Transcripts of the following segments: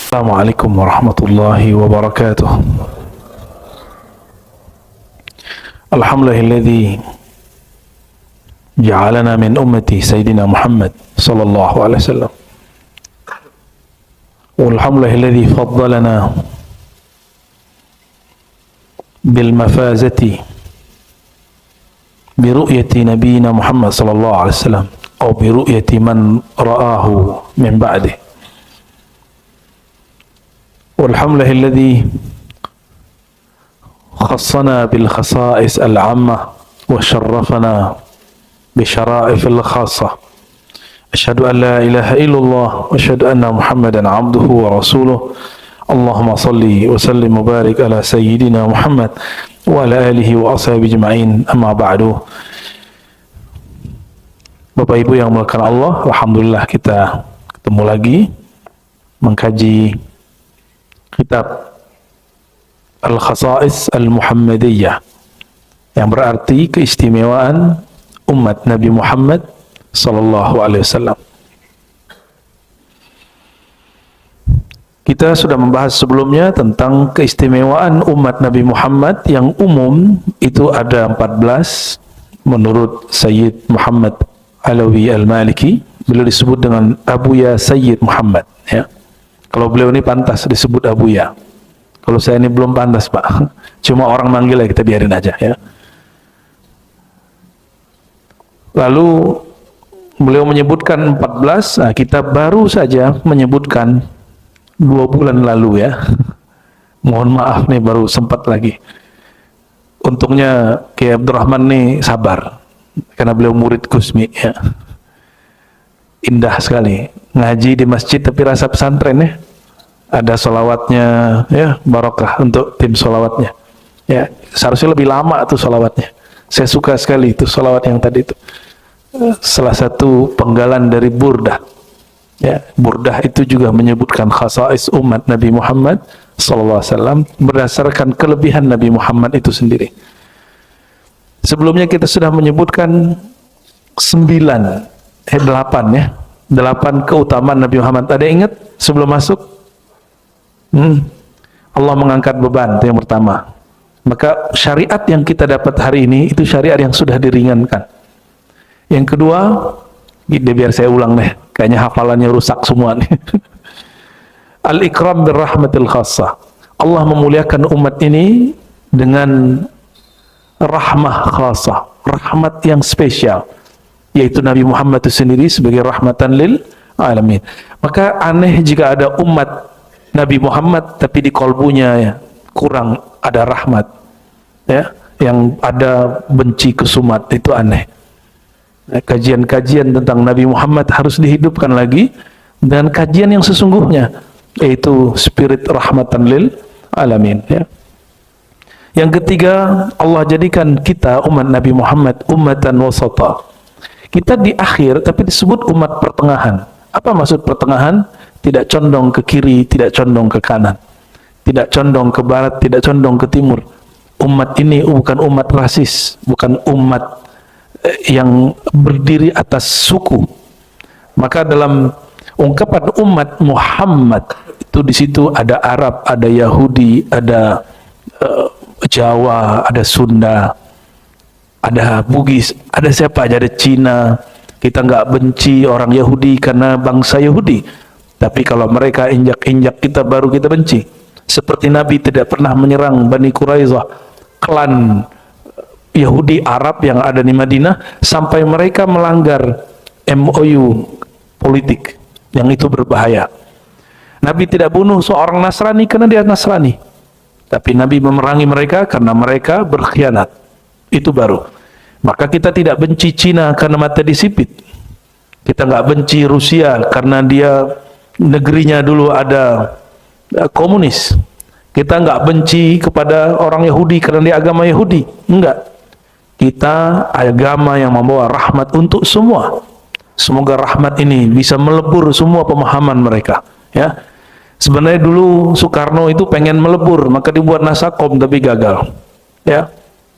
Assalamualaikum warahmatullahi wabarakatuh. Alhamdulillahilladzi ja'alana min ummati Sayyidina Muhammad sallallahu alaihi wasallam. Walhamdulillahilladzi faddalana bil mafazati bi ru'yati nabiyyina Muhammad sallallahu alaihi wasallam atau bi ru'yati man ra'ahu min ba'dih. Walhamdulillahilladzi khassana bil khasa'is al-'ammah wa syarrafana bi syara'ifil khassah. Asyhadu an la ilaha illallah wa asyhadu anna Muhammadan 'abduhu wa rasuluh. Allahumma salli wa sallim wa barik ala sayyidina Muhammad wa ala alihi wa ashabihi ajma'in. Amma ba'du. Bapak Ibu yang dimuliakan Allah, alhamdulillah kita ketemu lagi mengkaji kitab Al-Khasa'is Al-Muhammadiyah, yang berarti keistimewaan umat Nabi Muhammad sallallahu alaihi wasallam. Kita sudah membahas sebelumnya tentang keistimewaan umat Nabi Muhammad yang umum itu ada 14 menurut Sayyid Muhammad Alawi Al-Maliki. Beliau disebut dengan Abuya Sayyid Muhammad, ya. Kalau beliau ini pantas disebut Abuya. Kalau saya ini belum pantas, Pak. Cuma orang manggil ya, kita biarin aja, ya. Lalu beliau menyebutkan 14, nah kita baru saja menyebutkan 2 bulan lalu, ya. Mohon maaf nih, baru sempat lagi. Untungnya Kiai Abdurrahman nih sabar, karena beliau murid Gusmi, ya. Indah sekali ngaji di masjid tapi rasa pesantren, ya. Ada sholawatnya, ya, barokah untuk tim sholawatnya, ya. Seharusnya lebih lama tuh sholawatnya. Saya suka sekali itu sholawat yang tadi itu. Salah satu penggalan dari Burdah, ya. Burdah itu juga menyebutkan khasa'is umat Nabi Muhammad sallallahu alaihi wasallam berdasarkan kelebihan Nabi Muhammad itu sendiri. Sebelumnya kita sudah menyebutkan 8 ya. 8 keutamaan Nabi Muhammad. Ada ingat sebelum masuk? Allah mengangkat beban, itu yang pertama. Maka syariat yang kita dapat hari ini itu syariat yang sudah diringankan. Yang kedua, biar saya ulang deh, kayaknya hafalannya rusak semua nih. Al-ikram birrahmatil khassah. Allah memuliakan umat ini dengan rahmah khassah, rahmat yang spesial, yaitu Nabi Muhammad itu sendiri sebagai rahmatan lil alamin. Maka aneh jika ada umat Nabi Muhammad tapi di kolbunya, ya, kurang ada rahmat, ya, yang ada benci kesumat, itu aneh. Kajian-kajian tentang Nabi Muhammad harus dihidupkan lagi dengan kajian yang sesungguhnya, yaitu spirit rahmatan lil alamin, ya. Yang ketiga, Allah jadikan kita umat Nabi Muhammad ummatan wasata. Kita di akhir tapi disebut umat pertengahan. Apa maksud pertengahan? Tidak condong ke kiri, tidak condong ke kanan, tidak condong ke barat, tidak condong ke timur. Umat ini bukan umat rasis, bukan umat yang berdiri atas suku. Maka dalam ungkapan umat Muhammad itu di situ ada Arab, ada Yahudi, ada Jawa, ada Sunda, ada Bugis, ada siapa aja, ada Cina. Kita nggak benci orang Yahudi karena bangsa Yahudi, tapi kalau mereka injak-injak kita baru kita benci. Seperti Nabi tidak pernah menyerang Bani Quraisyah, klan Yahudi Arab yang ada di Madinah, sampai mereka melanggar MOU politik yang itu berbahaya. Nabi tidak bunuh seorang Nasrani karena dia Nasrani, tapi Nabi memerangi mereka karena mereka berkhianat. Itu baru. Maka kita tidak benci Cina karena mata disipit. Kita nggak benci Rusia karena dia negerinya dulu ada komunis. Kita nggak benci kepada orang Yahudi karena dia agama Yahudi. Enggak. Kita agama yang membawa rahmat untuk semua. Semoga rahmat ini bisa melebur semua pemahaman mereka, ya. Sebenarnya dulu Soekarno itu pengen melebur, maka dibuat Nasakom tapi gagal, ya.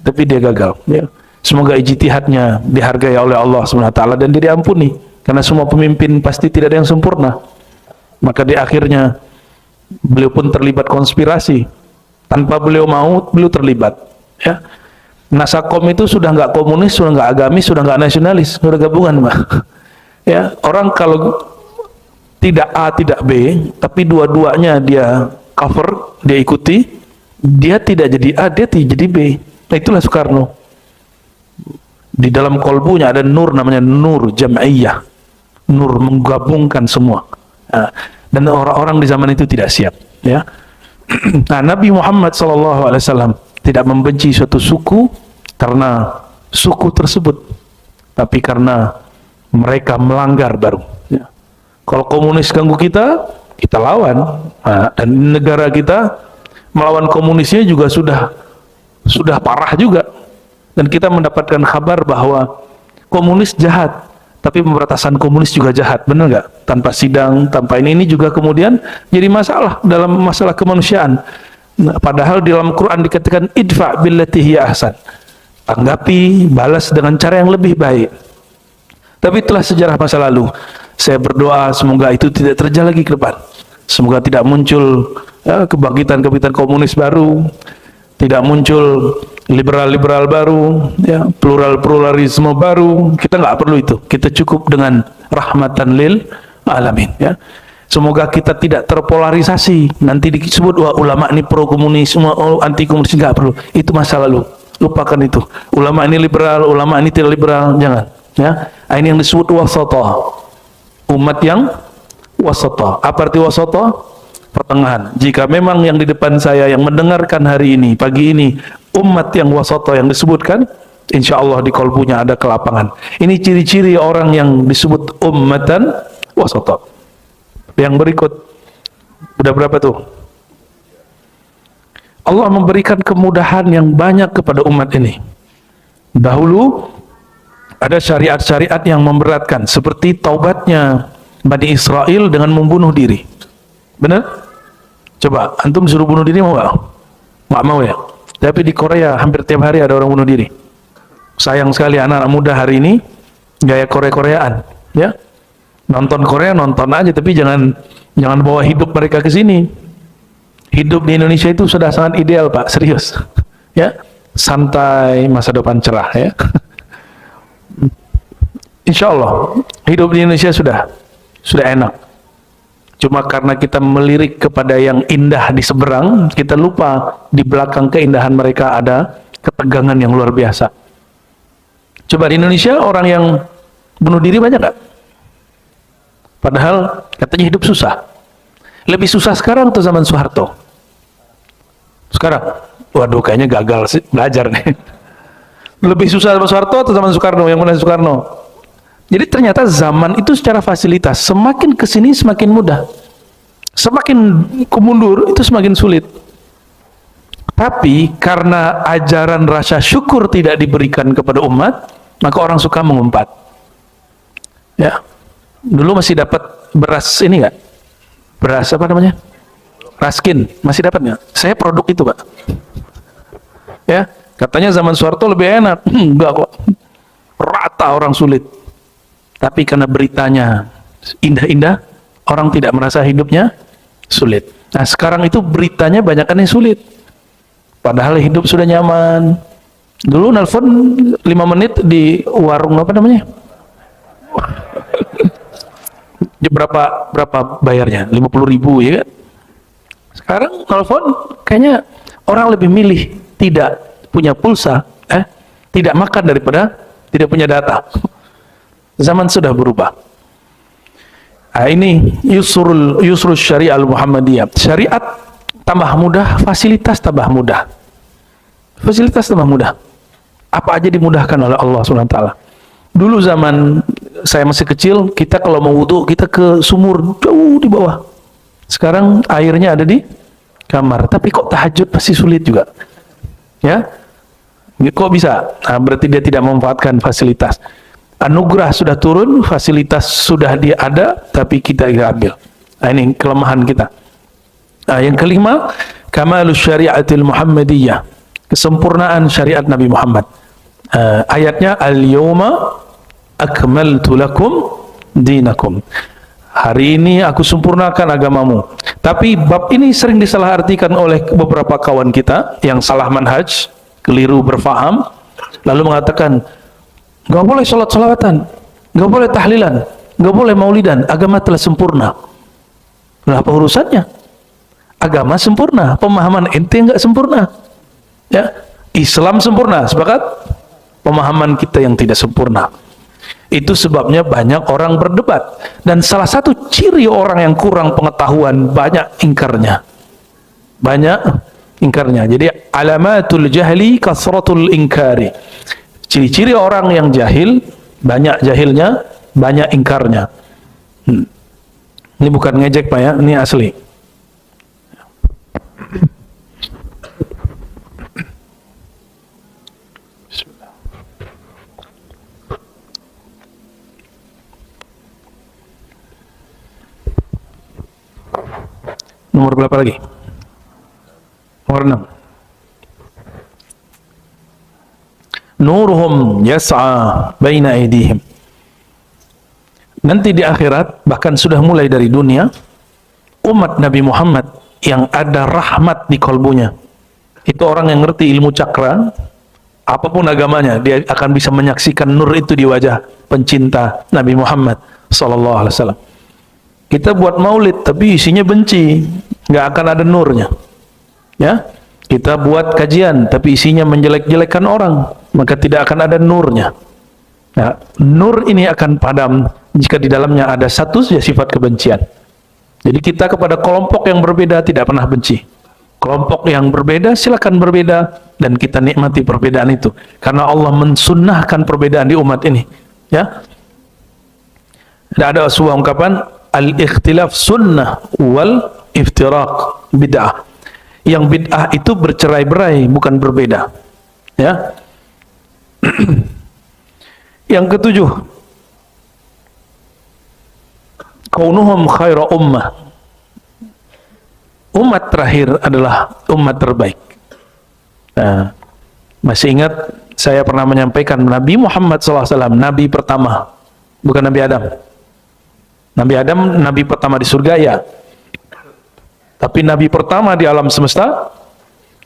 Tapi dia gagal, ya. Semoga ijtihadnya dihargai oleh Allah SWT dan dia diampuni, karena semua pemimpin pasti tidak ada yang sempurna. Maka di akhirnya Beliau pun terlibat konspirasi. Tanpa beliau mau, beliau terlibat. Ya. Nasakom itu sudah nggak komunis, sudah nggak agamis, sudah nggak nasionalis, sudah gabungan, Pak. Ya, orang kalau tidak A, tidak B, tapi dua-duanya dia cover, dia ikuti, dia tidak jadi A, dia tidak jadi B. Nah, itulah Soekarno. Di dalam kolbunya ada nur, namanya nur jam'iyah. Nur menggabungkan semua. Nah, dan orang-orang di zaman itu tidak siap. Ya. Nah, Nabi Muhammad SAW tidak membenci suatu suku karena suku tersebut, tapi karena mereka melanggar baru. Ya. Kalau komunis ganggu kita, kita lawan. Nah, dan negara kita melawan komunisnya juga sudah parah juga. Dan kita mendapatkan kabar bahwa komunis jahat, tapi pemberantasan komunis juga jahat, benar nggak? Tanpa sidang, tanpa ini juga kemudian jadi masalah dalam masalah kemanusiaan. Nah, padahal di dalam Quran dikatakan idfa billati hiya ahsan. Tanggapi, balas dengan cara yang lebih baik. Tapi itulah sejarah masa lalu. Saya berdoa semoga itu tidak terjadi lagi ke depan. Semoga tidak muncul kebangkitan-kebangkitan komunis baru, tidak muncul liberal-liberal baru, ya, pluralisme baru. Kita nggak perlu itu. Kita cukup dengan rahmatan lil alamin. Ya. Semoga kita tidak terpolarisasi. Nanti disebut wah ulama ini pro komunis, anti komunis, nggak perlu. Itu masa lalu. Lupakan itu. Ulama ini liberal, ulama ini tidak liberal, jangan. Ya. Ini yang disebut wasatah. Umat yang wasatah. Apa arti wasatah? Pertengahan. Jika memang yang di depan saya yang mendengarkan hari ini, pagi ini, umat yang wasatah yang disebutkan, insya Allah di kolbunya ada kelapangan. Ini ciri-ciri orang yang disebut ummatan wasatah. Yang berikut, udah berapa tuh? Allah memberikan kemudahan yang banyak kepada umat ini. Dahulu ada syariat-syariat yang memberatkan, seperti taubatnya Bani Israel dengan membunuh diri. Benar? Coba, antum suruh bunuh diri mau nggak? Nggak mau ya? Tapi di Korea hampir tiap hari ada orang bunuh diri. Sayang sekali anak-anak muda hari ini gaya Korea-Koreaan, ya. Nonton Korea nonton aja, tapi jangan bawa hidup mereka ke sini. Hidup di Indonesia itu sudah sangat ideal, Pak, serius. Ya, santai, masa depan cerah, ya. Insya Allah hidup di Indonesia sudah enak. Cuma karena kita melirik kepada yang indah di seberang, kita lupa di belakang keindahan mereka ada ketegangan yang luar biasa. Coba di Indonesia orang yang bunuh diri banyak nggak? Padahal katanya hidup susah. Lebih susah sekarang atau zaman Soeharto? Sekarang? Waduh, kayaknya gagal sih belajar nih. Lebih susah zaman Soeharto atau zaman Soekarno? Yang mana Soekarno? Jadi ternyata zaman itu secara fasilitas semakin kesini semakin mudah, semakin kemundur itu semakin sulit. Tapi karena ajaran rasa syukur tidak diberikan kepada umat, maka orang suka mengumpat. Ya, dulu masih dapat beras ini nggak? Beras apa namanya? Raskin masih dapat nggak? Saya produk itu, Pak. Ya, katanya zaman Soeharto lebih enak. Enggak kok, rata orang sulit. Tapi karena beritanya indah-indah, orang tidak merasa hidupnya sulit. Nah sekarang itu beritanya banyakan yang sulit. Padahal hidup sudah nyaman. Dulu nelpon 5 menit di warung apa namanya? berapa bayarnya? 50.000 ya kan? Sekarang nelpon kayaknya orang lebih milih tidak punya pulsa, tidak makan daripada tidak punya data. Zaman sudah berubah. Nah, ini yusrul syariah al-Muhammadiyah. Syariat tambah mudah, fasilitas tambah mudah. Fasilitas tambah mudah. Apa aja dimudahkan oleh Allah SWT. Dulu zaman saya masih kecil, kita kalau mau wudu kita ke sumur jauh di bawah. Sekarang airnya ada di kamar. Tapi kok tahajud pasti sulit juga. Ya? Kok bisa? Nah, berarti dia tidak memanfaatkan fasilitas. Anugerah sudah turun, fasilitas sudah ada, tapi kita tidak ambil. Nah, ini kelemahan kita. Nah, yang kelima, kamalus syariatil Muhammadiyah, kesempurnaan syariat Nabi Muhammad. Ayatnya al-yawma akmaltu lakum dinakum. Hari ini aku sempurnakan agamamu. Tapi bab ini sering disalahartikan oleh beberapa kawan kita yang salah manhaj, keliru berfaham, lalu mengatakan, nggak boleh salat-salawatan, nggak boleh tahlilan, nggak boleh maulidan, agama telah sempurna. Nah, apa urusannya? Agama sempurna, pemahaman ente nggak sempurna. Ya, Islam sempurna, sepakat? Pemahaman kita yang tidak sempurna. Itu sebabnya banyak orang berdebat, dan salah satu ciri orang yang kurang pengetahuan banyak ingkarnya. Jadi alamatul jahli kasratul ingkari. Ciri-ciri orang yang jahil, banyak jahilnya, banyak ingkarnya. Ini bukan ngejek Pak ya, ini asli. Nomor berapa lagi? Nomor 6. Nuruhum yas'a baina aydihim. Nanti di akhirat, bahkan sudah mulai dari dunia, umat Nabi Muhammad yang ada rahmat di kalbunya, itu orang yang ngerti ilmu cakra, apapun agamanya, dia akan bisa menyaksikan nur itu di wajah pencinta Nabi Muhammad sallallahu alaihi wasallam. Kita buat maulid tapi isinya benci, nggak akan ada nurnya. Ya, kita buat kajian tapi isinya menjelek-jelekan orang, maka tidak akan ada nurnya. Ya, nur ini akan padam jika di dalamnya ada satu saja sifat kebencian. Jadi kita kepada kelompok yang berbeda tidak pernah benci. Kelompok yang berbeda silakan berbeda, dan kita nikmati perbedaan itu karena Allah mensunnahkan perbedaan di umat ini. Ya, ada sebuah ungkapan, al-ikhtilaf sunnah wal iftiraq bid'ah. Yang bid'ah itu bercerai-berai, bukan berbeda. Ya. Yang ketujuh, kaunuhum khaira ummah. Umat terakhir adalah umat terbaik. Nah, masih ingat saya pernah menyampaikan Nabi Muhammad SAW, Nabi pertama, bukan Nabi Adam. Nabi Adam, Nabi pertama di surga ya. Tapi Nabi pertama di alam semesta,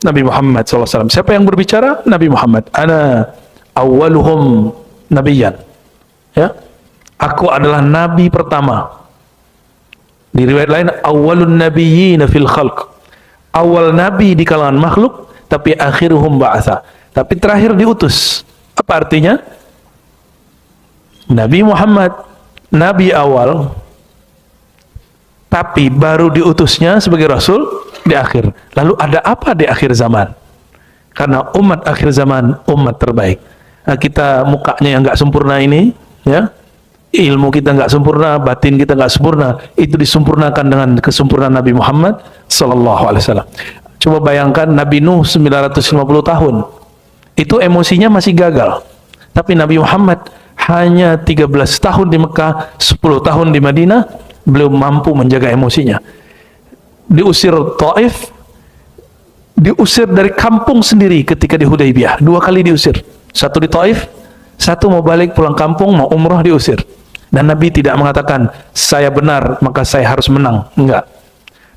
Nabi Muhammad SAW. Siapa yang berbicara? Nabi Muhammad. Ana awwaluhum nabiyyan. Ya, aku adalah Nabi pertama. Di riwayat lain, awwalun nabiyyina fil khalq. Awal Nabi di kalangan makhluk, tapi akhiruhum ba'atha. Tapi terakhir diutus. Apa artinya? Nabi Muhammad, Nabi awal, tapi baru diutusnya sebagai Rasul di akhir. Lalu ada apa di akhir zaman? Karena umat akhir zaman, umat terbaik. Nah, kita mukanya yang nggak sempurna ini, ya, ilmu kita nggak sempurna, batin kita nggak sempurna, itu disempurnakan dengan kesempurnaan Nabi Muhammad Sallallahu Alaihi Wasallam. Coba bayangkan Nabi Nuh 950 tahun, itu emosinya masih gagal. Tapi Nabi Muhammad hanya 13 tahun di Mekah, 10 tahun di Madinah, belum mampu menjaga emosinya. Diusir Taif, diusir dari kampung sendiri ketika di Hudaybiyah, 2 kali diusir. Satu di Taif, satu mau balik pulang kampung, mau umrah, diusir. Dan Nabi tidak mengatakan, saya benar, maka saya harus menang. Enggak.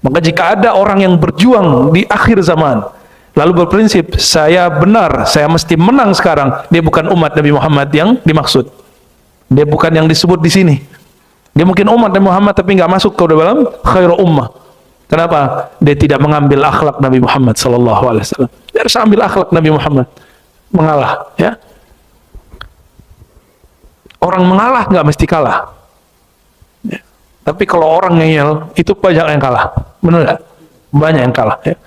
Maka jika ada orang yang berjuang di akhir zaman, lalu berprinsip, saya benar, saya mesti menang sekarang, dia bukan umat Nabi Muhammad yang dimaksud. Dia bukan yang disebut di sini. Dia mungkin umat Nabi Muhammad, tapi nggak masuk ke dalam khairu ummah. Kenapa? Dia tidak mengambil akhlak Nabi Muhammad Sallallahu Alaihi Wasallam. Dia harus ambil akhlak Nabi Muhammad. Mengalah, ya. Orang mengalah nggak mesti kalah. Ya. Tapi kalau orang ngeyel, itu banyak yang kalah. Benar nggak? Banyak yang kalah. Ya.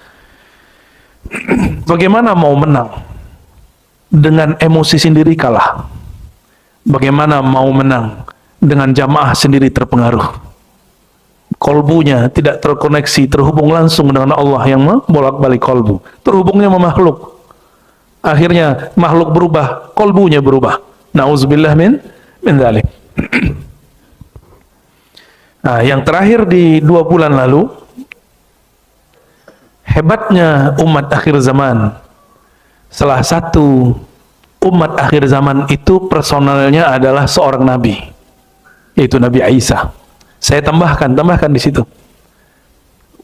Bagaimana mau menang? Dengan emosi sendiri kalah. Bagaimana mau menang? Dengan jamaah sendiri terpengaruh. Kolbunya tidak terkoneksi, terhubung langsung dengan Allah yang membolak-balik kolbu. Terhubungnya sama makhluk. Akhirnya makhluk berubah, kolbunya berubah. Nauzubillah min dzalik. Nah, yang terakhir di 2 bulan lalu, hebatnya umat akhir zaman. Salah satu umat akhir zaman itu personalnya adalah seorang nabi, yaitu Nabi Isa. Saya tambahkan di situ.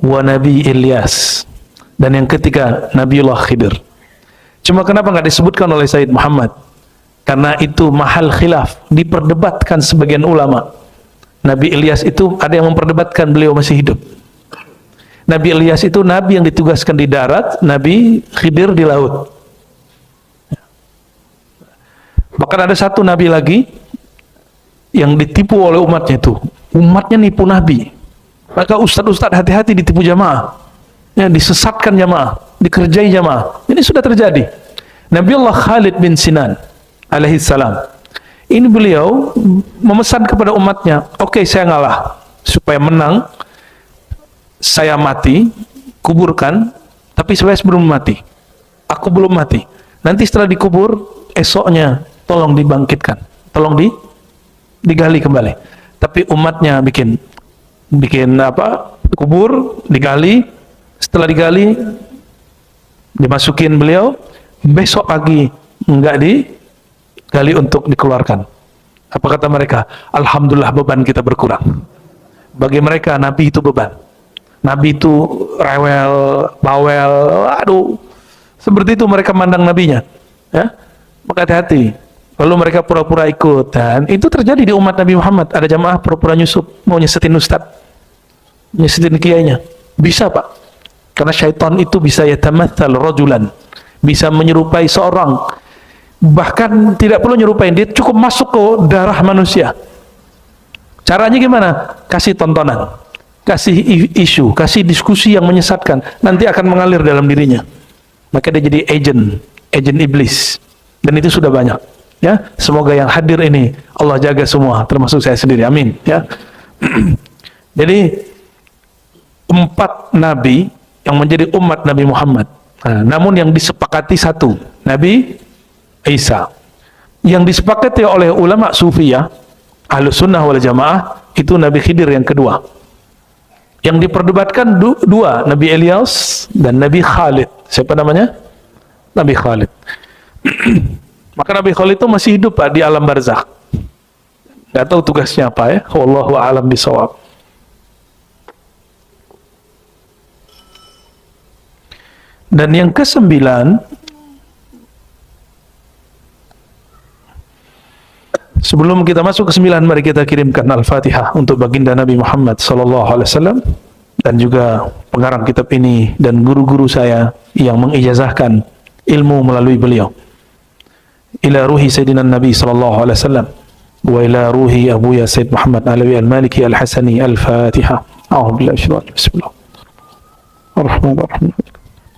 wa Nabi Ilyas. Dan yang ketiga, Nabiullah Khidir. Cuma kenapa nggak disebutkan oleh Sayyid Muhammad? Karena itu mahal khilaf, diperdebatkan sebagian ulama. Nabi Ilyas itu ada yang memperdebatkan beliau masih hidup. Nabi Ilyas itu nabi yang ditugaskan di darat, Nabi Khidir di laut. Bahkan ada satu nabi lagi yang ditipu oleh umatnya itu. Umatnya nipu nabi. Maka ustadz-ustadz hati-hati ditipu jamaah. Ya, disesatkan jamaah, dikerjai jamaah. Ini sudah terjadi. Nabiullah Khalid bin Sinan alaihi salam. Ini beliau memesan kepada umatnya, oke, saya ngalah supaya menang. Saya mati, kuburkan, tapi saya sebelum mati. Aku belum mati. Nanti setelah dikubur, esoknya tolong dibangkitkan, tolong digali kembali. Tapi umatnya bikin apa? Kubur, digali. Setelah digali, dimasukin beliau. Besok pagi enggak digali untuk dikeluarkan. Apa kata mereka? Alhamdulillah beban kita berkurang. Bagi mereka Nabi itu beban. Nabi itu rewel, bawel, aduh. Seperti itu mereka mandang nabinya. Ya? Maka hati-hati. Lalu mereka pura-pura ikut. Dan itu terjadi di umat Nabi Muhammad. Ada jamaah pura-pura nyusup, mau nyesetin ustaz, nyesetin kiainya. Bisa, Pak. Karena syaitan itu bisa yatamathal rajulan, bisa menyerupai seorang. Bahkan tidak perlu nyerupain, dia cukup masuk ke darah manusia. Caranya gimana? Kasih tontonan, kasih isu, kasih diskusi yang menyesatkan, nanti akan mengalir dalam dirinya. Maka dia jadi agent iblis. Dan itu sudah banyak. Ya, semoga yang hadir ini Allah jaga semua, termasuk saya sendiri. Amin. Ya. Jadi 4 nabi yang menjadi umat Nabi Muhammad. Nah, namun yang disepakati satu, Nabi Isa. Yang disepakati oleh ulama Sufiyah, Ahlus Sunnah wal Jamaah, itu Nabi Khidir yang kedua. Yang diperdebatkan dua, Nabi Ilyas dan Nabi Khalid. Siapa namanya? Nabi Khalid. Maka Nabi Khalid itu masih hidup, Pak, di alam barzakh. Gak tahu tugasnya apa ya. Wallahu a'lam bishawab. Dan yang ke-9, sebelum kita masuk ke-9, mari kita kirimkan Al-Fatihah untuk baginda Nabi Muhammad sallallahu alaihi wasallam, dan juga pengarang kitab ini dan guru-guru saya yang mengijazahkan ilmu melalui beliau. Ila ruhi Sayyidina Nabi sallallahu alaihi wasallam wa ila ruhi Abuya Sayyid Muhammad Alawi Al-Maliki Al-Hasani. Al-Fatihah. A'udzu billahi minasyaitonir rajim. Bismillah. Ar-Rahmanir-Rahim.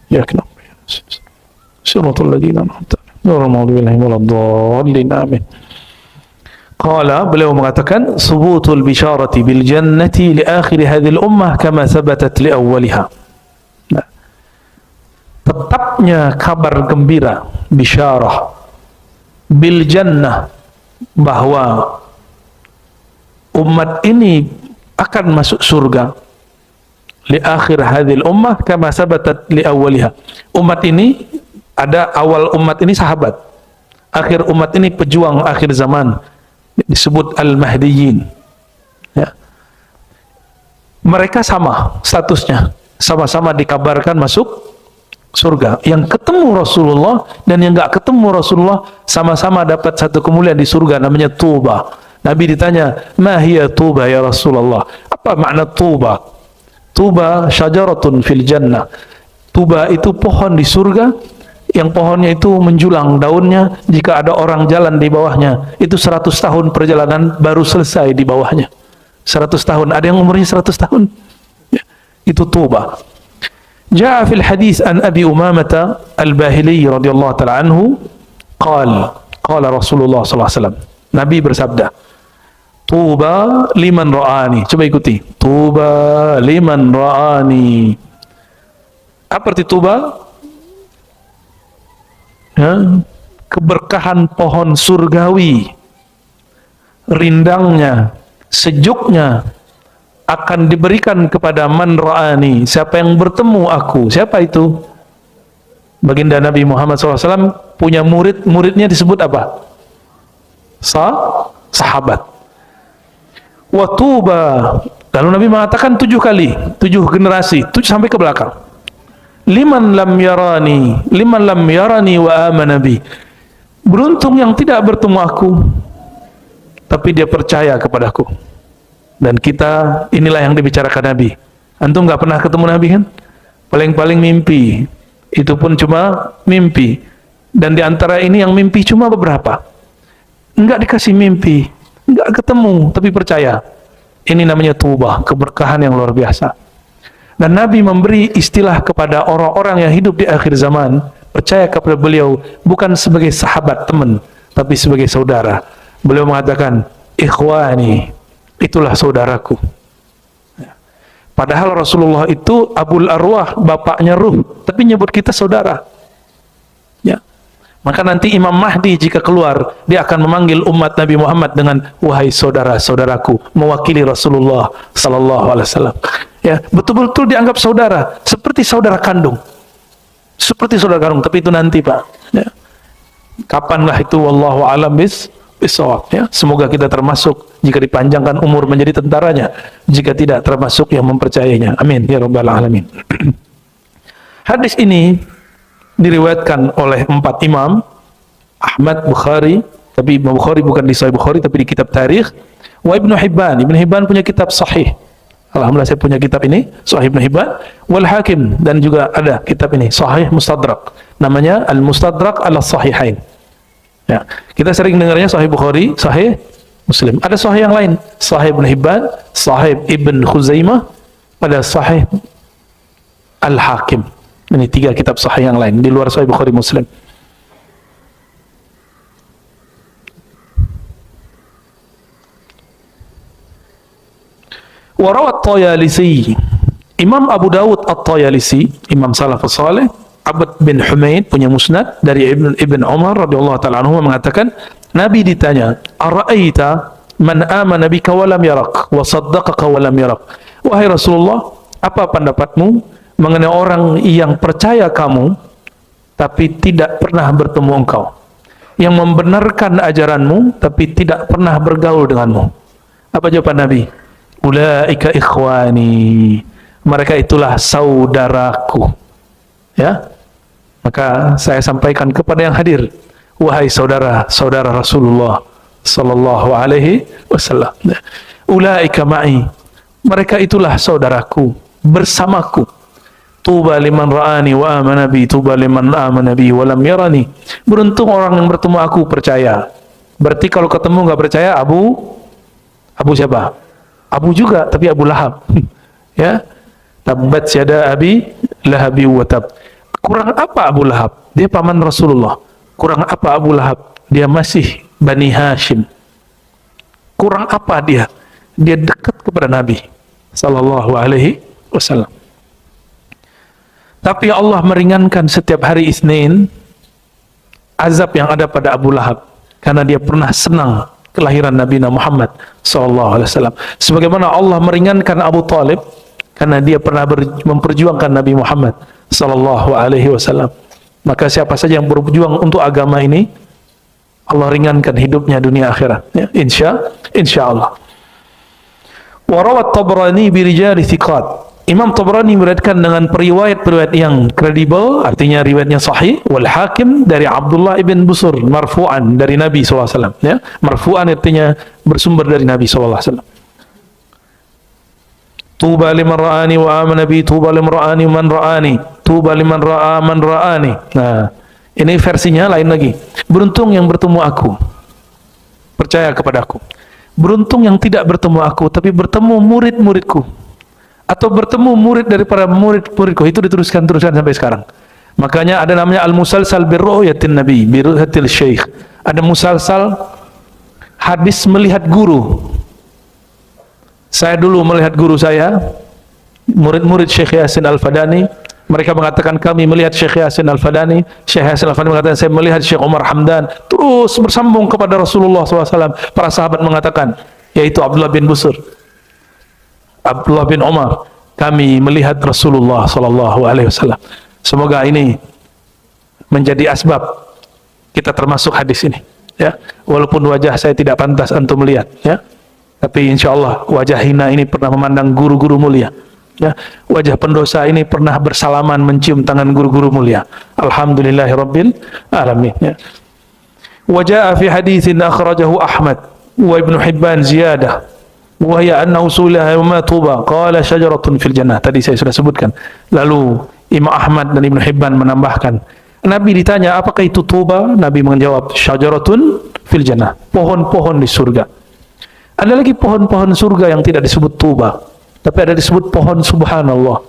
إياك نعبد صراط الذين أنعمت عليهم غير المغضوب عليهم ولا الضالين آمين. Qala, beliau mengatakan, subutul bisyarati bil jannati li akhir hadhil ummah kama thabatat li awwaliha. Nah, tetapnya kabar gembira, bisyarah bil jannah, bahwa umat ini akan masuk surga, li akhir hadhil ummah kama sabatat li awwaliha. Umat ini, ada awal umat ini sahabat, akhir umat ini pejuang akhir zaman, disebut al-mahdiyin. Ya. Mereka sama statusnya, sama-sama dikabarkan masuk surga. Yang ketemu Rasulullah dan yang enggak ketemu Rasulullah sama-sama dapat satu kemuliaan di surga, namanya tuba. Nabi ditanya, ma hiya tuba ya Rasulullah? Apa makna tuba? Tuba syajaratun fil jannah. Tuba itu pohon di surga, yang pohonnya itu menjulang daunnya, jika ada orang jalan di bawahnya, itu 100 tahun perjalanan baru selesai di bawahnya. 100 tahun, ada yang umurnya 100 tahun. Ya, itu tuba. Ja'a fil hadis an Abi Umamah Al-Bahili radhiyallahu ta'ala anhu, qala Rasulullah sallallahu alaihi wasallam, Nabi bersabda, tuba liman ra'ani. Coba ikuti. Tuba liman ra'ani. Apa arti tuba? Ya, keberkahan pohon surgawi, rindangnya, sejuknya akan diberikan kepada man ra'ani, siapa yang bertemu aku. Siapa itu? Baginda Nabi Muhammad SAW punya muridnya disebut apa? Sahabat. Wa tuba Lalu Nabi mengatakan 7 kali, 7 generasi, 7 sampai ke belakang. Liman lam yarani wa amana bi. Beruntung yang tidak bertemu aku, tapi dia percaya kepadaku. Dan kita, inilah yang dibicarakan Nabi. Antum nggak pernah ketemu Nabi kan? Paling-paling mimpi. Itu pun cuma mimpi. Dan di antara ini yang mimpi cuma beberapa. Enggak dikasih mimpi, enggak ketemu, tapi percaya. Ini namanya tubah, keberkahan yang luar biasa. Dan Nabi memberi istilah kepada orang-orang yang hidup di akhir zaman, percaya kepada beliau bukan sebagai sahabat, teman, tapi sebagai saudara. Beliau mengatakan, ikhwani, itulah saudaraku. Padahal Rasulullah itu Abul Arwah, bapaknya ruh, tapi nyebut kita saudara. Ya. Maka nanti Imam Mahdi jika keluar, dia akan memanggil umat Nabi Muhammad dengan wahai saudara-saudaraku, mewakili Rasulullah sallallahu alaihi wasallam. Ya, betul-betul dianggap saudara, seperti saudara kandung. Seperti saudara kandung, tapi itu nanti, Pak. Ya. Kapanlah itu wallahu alam bisawab, ya. Semoga kita termasuk jika dipanjangkan umur menjadi tentaranya, jika tidak termasuk yang mempercayainya. Amin ya rabbal alamin. Hadis ini diriwayatkan oleh 4 imam, Ahmad, Bukhari, tapi Imam Bukhari bukan di Sahih Bukhari tapi di kitab Tarikh, wa Ibnu Hibban. Ibnu Hibban punya kitab Sahih. Alhamdulillah saya punya kitab ini, Sahih Ibnu Hibban, wal Hakim, dan juga ada kitab ini, Sahih Mustadrak. Namanya Al-Mustadrak ala Sahihain. Ya, kita sering dengarnya Sahih Bukhari, Sahih Muslim. Ada Sahih yang lain, Sahih Ibnu Hibban, Sahih Ibn Khuzaimah, ada Sahih Al-Hakim. Ini 3 kitab Sahih yang lain di luar Sahih Bukhari Muslim. Warawat Tayalisi, Imam Abu Dawud At-Tayalisi, Imam Salafus Saleh, Abd bin Humaid punya musnad dari Ibn Umar radhiyallahu ta'ala anhu mengatakan, Nabi ditanya, "Ara'aita man amana bika wa lam yarak wa saddaqaka wa lam yarak?" Wahai Rasulullah, apa pendapatmu mengenai orang yang percaya kamu tapi tidak pernah bertemu engkau, yang membenarkan ajaranmu tapi tidak pernah bergaul denganmu? Apa jawaban Nabi? Ulaika ikhwani, mereka itulah saudaraku. Ya, maka saya sampaikan kepada yang hadir, wahai saudara-saudara Rasulullah sallallahu alaihi wasallam, ulaika ma'i, mereka itulah saudaraku, bersamaku. Tuba liman ra'ani wa amana bi, tuba liman amana bi wa lam yarani. Beruntung orang yang bertemu aku percaya. Berarti kalau ketemu nggak percaya, Abu siapa? Abu juga, tapi Abu Lahab. Ya, tabbat yada abi lahabi wa tab. Kurang apa Abu Lahab? Dia paman Rasulullah. Kurang apa Abu Lahab? Dia masih Bani Hashim. Kurang apa dia? Dia dekat kepada Nabi sallallahu alaihi wasallam. Tapi Allah meringankan setiap hari Isnin azab yang ada pada Abu Lahab, karena dia pernah senang kelahiran Nabi Muhammad sallallahu alaihi wasallam. Sebagaimana Allah meringankan Abu Talib karena dia pernah memperjuangkan Nabi Muhammad sallallahu alaihi wasallam. Maka siapa saja yang berjuang untuk agama ini, Allah ringankan hidupnya dunia akhirat, ya, insya Allah. Wa rawat Tabrani bi rijali thiqat. Imam Tabrani meriwayatkan dengan periwayat-periwayat yang kredibel, artinya riwayatnya sahih. Wal Hakim dari Abdullah ibn Busur marfu'an dari Nabi SAW. Ya, marfu'an artinya bersumber dari Nabi SAW. Tuba liman ra'ani wa amana bi, tuba liman ra'ani man ra'ani, tuba liman ra'a man ra'ani. Nah, ini versinya lain lagi. Beruntung yang bertemu aku, percaya kepadaku. Beruntung yang tidak bertemu aku, tapi bertemu murid-muridku, atau bertemu murid daripada murid-muridku. Itu teruskan sampai sekarang. Makanya ada namanya al-musalsal birru'yatin nabi, birru'yatil syekh. Ada musalsal hadis melihat guru. Saya dulu melihat guru saya, murid-murid Syekh Yasin Al-Fadani. Mereka mengatakan kami melihat Syekh Yasin Al-Fadani. Syekh Yasin Al-Fadani mengatakan saya melihat Syekh Umar Hamdan. Terus bersambung kepada Rasulullah SAW. Para sahabat mengatakan, yaitu Abdullah bin Busur, Abdullah bin Umar, kami melihat Rasulullah sallallahu alaihi wasallam. Semoga ini menjadi asbab kita termasuk hadis ini, ya. Walaupun wajah saya tidak pantas antum melihat, ya. Tapi insya Allah wajah hina ini pernah memandang guru-guru mulia. Ya, wajah pendosa ini pernah bersalaman mencium tangan guru-guru mulia. Alhamdulillahirabbil alamin. Ya. Wajah fi haditsin akhrajahu Ahmad wa Ibnu Hibban ziyadah wa hiya anna usulaha ma tuba qala syajaratun fil jannah. Tadi saya sudah sebutkan. Lalu Imam Ahmad dan Ibnu Hibban menambahkan, Nabi ditanya apakah itu tuba? Nabi menjawab syajaratun fil jannah, pohon-pohon di surga. Ada lagi pohon-pohon surga yang tidak disebut tuba, tapi ada disebut pohon subhanallah.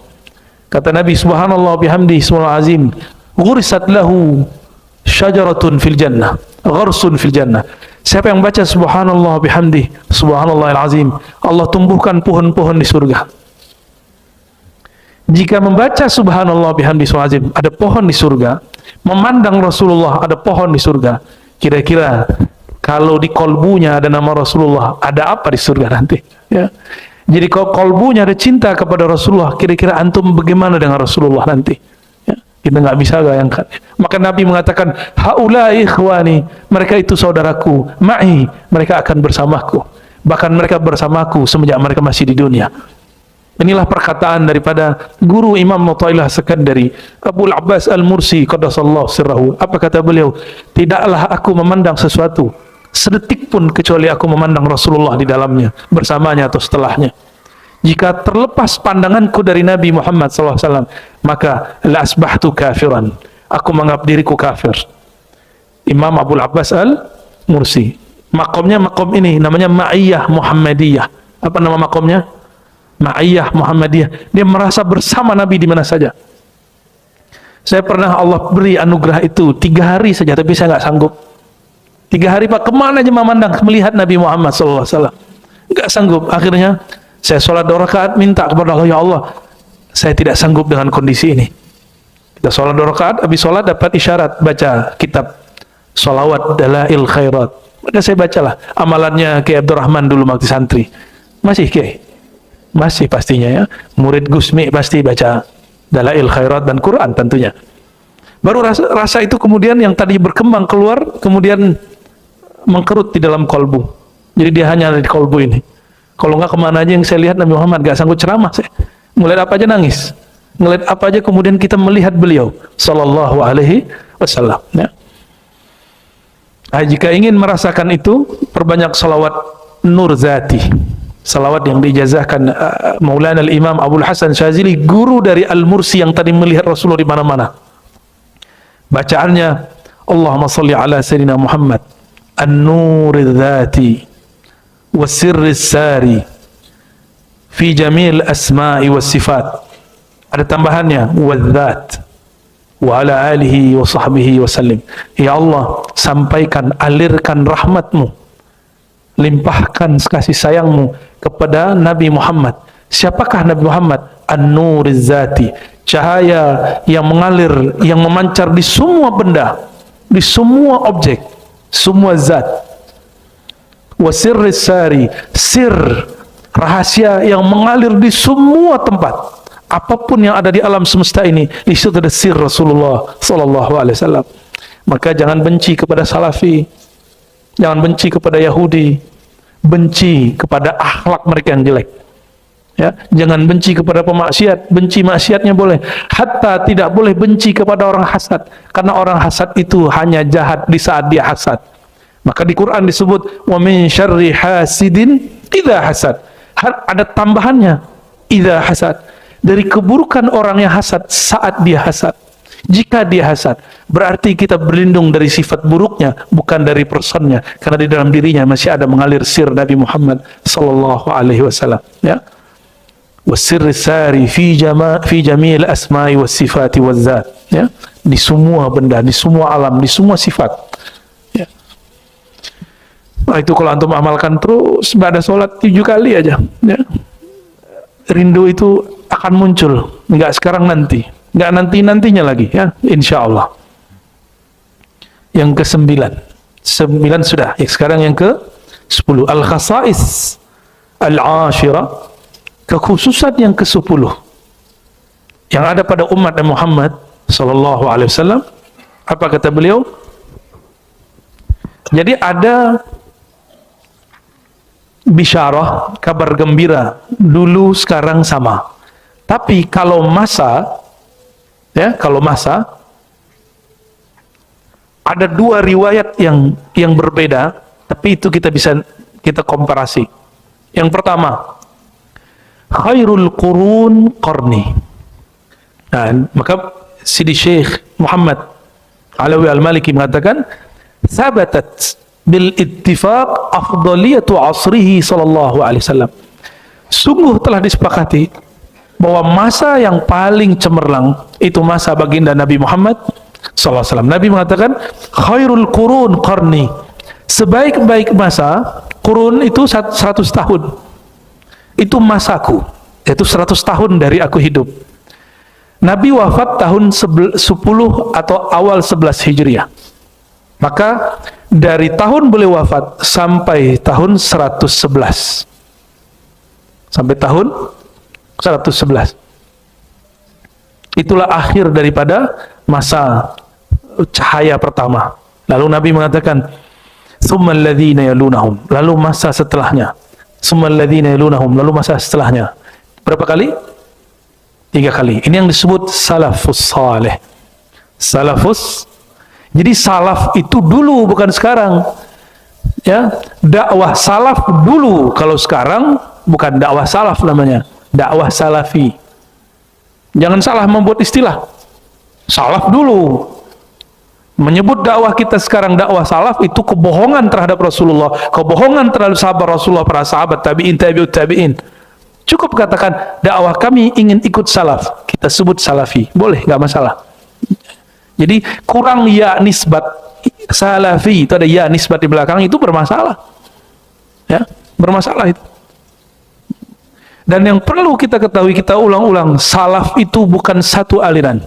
Kata Nabi, subhanallah bihamdi ismul azim, ghurisat lahu syajaratun fil jannah, gharsun fil jannah. Siapa yang baca subhanallah bihamdi subhanallah al-azim, Allah tumbuhkan pohon-pohon di surga. Jika membaca subhanallah bihamdi ismul azim, ada pohon di surga, memandang Rasulullah, ada pohon di surga, kira-kira kalau di kolbunya ada nama Rasulullah, ada apa di surga nanti? Ya. Jadi kalau kolbunya ada cinta kepada Rasulullah, kira-kira antum bagaimana dengan Rasulullah nanti? Ya. Kita nggak bisa bayangkan. Maka Nabi mengatakan, haulai ikhwani, mereka itu saudaraku, ma'i, mereka akan bersamaku. Bahkan mereka bersamaku semenjak mereka masih di dunia. Inilah perkataan daripada guru Imam Mu'ta'ilah Sekandari, Abul Abbas Al-Mursi qaddasallahu sirrahu. Apa kata beliau? Tidaklah aku memandang sesuatu sedetik pun kecuali aku memandang Rasulullah di dalamnya, bersamanya atau setelahnya. Jika terlepas pandanganku dari Nabi Muhammad SAW, maka la asbahtu kafiran, aku menganggap diriku kafir. Imam Abul Abbas Al-Mursi, makomnya makom ini namanya Ma'iyah Muhammadiyah. Apa nama makomnya? Ma'iyah Muhammadiyah. Dia merasa bersama Nabi di mana saja. Saya pernah Allah beri anugerah itu 3 hari saja, tapi saya nggak sanggup. 3 hari Pak, kemana aja memandang, melihat Nabi Muhammad SAW, nggak sanggup. Akhirnya saya sholat 2 rakaat, minta kepada Allah, ya Allah, saya tidak sanggup dengan kondisi ini. Kita sholat 2 rakaat, habis sholat dapat isyarat, baca kitab Sholawat Dalail Khairat. Maka saya bacalah amalannya Kiai Abdurrahman dulu waktu santri. Masih Kiai? Masih pastinya ya. Murid Gusmi pasti baca Dalail Khairat dan Quran tentunya. Baru rasa itu kemudian yang tadi berkembang keluar, kemudian mengkerut di dalam kolbu. Jadi dia hanya ada di kolbu ini. Kalau nggak kemana aja yang saya lihat Nabi Muhammad, nggak sanggup ceramah saya. Ngelihat apa aja nangis. Ngelihat apa aja kemudian kita melihat beliau Sallallahu Alaihi Wasallam. Ya. Nah, jika ingin merasakan itu, perbanyak salawat Nur Zati. Salawat yang diijazahkan Maulana Al-Imam Abdul Hasan Syazili, guru dari Al-Mursi yang tadi melihat Rasulullah di mana-mana. Bacaannya, Allahumma salli ala Sayyidina Muhammad An-Nuril Dhati Wasirris Sari Fi Jamil Asma'i Was Sifat. Ada tambahannya, Wadhat Wa ala alihi wa sahbihi wa sallim. Ya Allah, sampaikan, alirkan rahmatmu, limpahkan kasih sayangmu kepada Nabi Muhammad. Siapakah Nabi Muhammad? An-Nuriz Zati, cahaya yang mengalir, yang memancar di semua benda, di semua objek, semua zat. Wasirris Sari, sir, rahasia yang mengalir di semua tempat. Apapun yang ada di alam semesta ini, di situ ada sir Rasulullah Sallallahu Alaihi Wasallam. Maka jangan benci kepada Salafi, jangan benci kepada Yahudi, benci kepada akhlak mereka yang jelek. Ya, jangan benci kepada pemaksiat, benci maksiatnya boleh. Hatta tidak boleh benci kepada orang hasad, karena orang hasad itu hanya jahat di saat dia hasad. Maka di Quran disebut wa min syarri hasidin idza hasad. Ada tambahannya, idza hasad. Dari keburukan orang yang hasad saat dia hasad. Jika dia hasad, berarti kita berlindung dari sifat buruknya, bukan dari personnya, karena di dalam dirinya masih ada mengalir sir Nabi Muhammad Sallallahu Alaihi Wasallam. Ya, wasirri sari fi jamil asma'i was sifati waz zat. Ya, di semua benda, di semua alam, di semua sifat. Ya. Nah, itu kalau antum amalkan terus, pada sholat 7 kali aja. Ya. Rindu itu akan muncul, enggak sekarang nanti, enggak nantinya lagi ya, insya Allah. Yang ke-9 sudah, sekarang yang ke-10, al-khasais al-ashira, kekhususan yang ke-10 yang ada pada umat Muhammad Sallallahu Alaihi Wasallam. Apa kata beliau? Jadi ada bisyarah, kabar gembira, dulu sekarang sama. Tapi kalau masa, ya, kalau masa ada dua riwayat yang berbeda, tapi itu kita komparasi. Yang pertama, khairul qurun qarni. Nah, maka Sidi Syekh Muhammad Alawi Al-Maliki mengatakan, thabatat bil ittifaq afdaliyatu asrihi sallallahu alaihi wasallam. Sungguh telah disepakati bahwa masa yang paling cemerlang itu masa baginda Nabi Muhammad sallallahu alaihi wasallam. Nabi mengatakan, khairul qurun qarni. Sebaik-baik masa, qurun itu 100 tahun. Itu masaku, yaitu 100 tahun dari aku hidup. Nabi wafat tahun 10 atau awal 11 Hijriah. Maka dari tahun beliau wafat sampai tahun 111. Sampai tahun 111. Itulah akhir daripada masa cahaya pertama. Lalu Nabi mengatakan, tsummal ladzina yalunahum, lalu masa setelahnya. Tsummal ladzina yalunahum, lalu masa setelahnya. Berapa kali? 3 kali. Ini yang disebut salafus saleh. Salafus. Jadi salaf itu dulu, bukan sekarang. Ya, dakwah salaf dulu. Kalau sekarang bukan dakwah salaf namanya, dakwah salafi. Jangan salah membuat istilah. Salaf dulu. Menyebut dakwah kita sekarang dakwah salaf itu kebohongan terhadap Rasulullah, kebohongan terhadap sahabat Rasulullah, para sahabat, tabi'in, tabi'ut tabi'in. Cukup katakan dakwah kami ingin ikut salaf, kita sebut salafi, boleh, nggak masalah. Jadi kurang ya nisbat salafi, itu ada ya nisbat di belakang, itu bermasalah, ya, bermasalah itu. Dan yang perlu kita ketahui, kita ulang-ulang, salaf itu bukan satu aliran.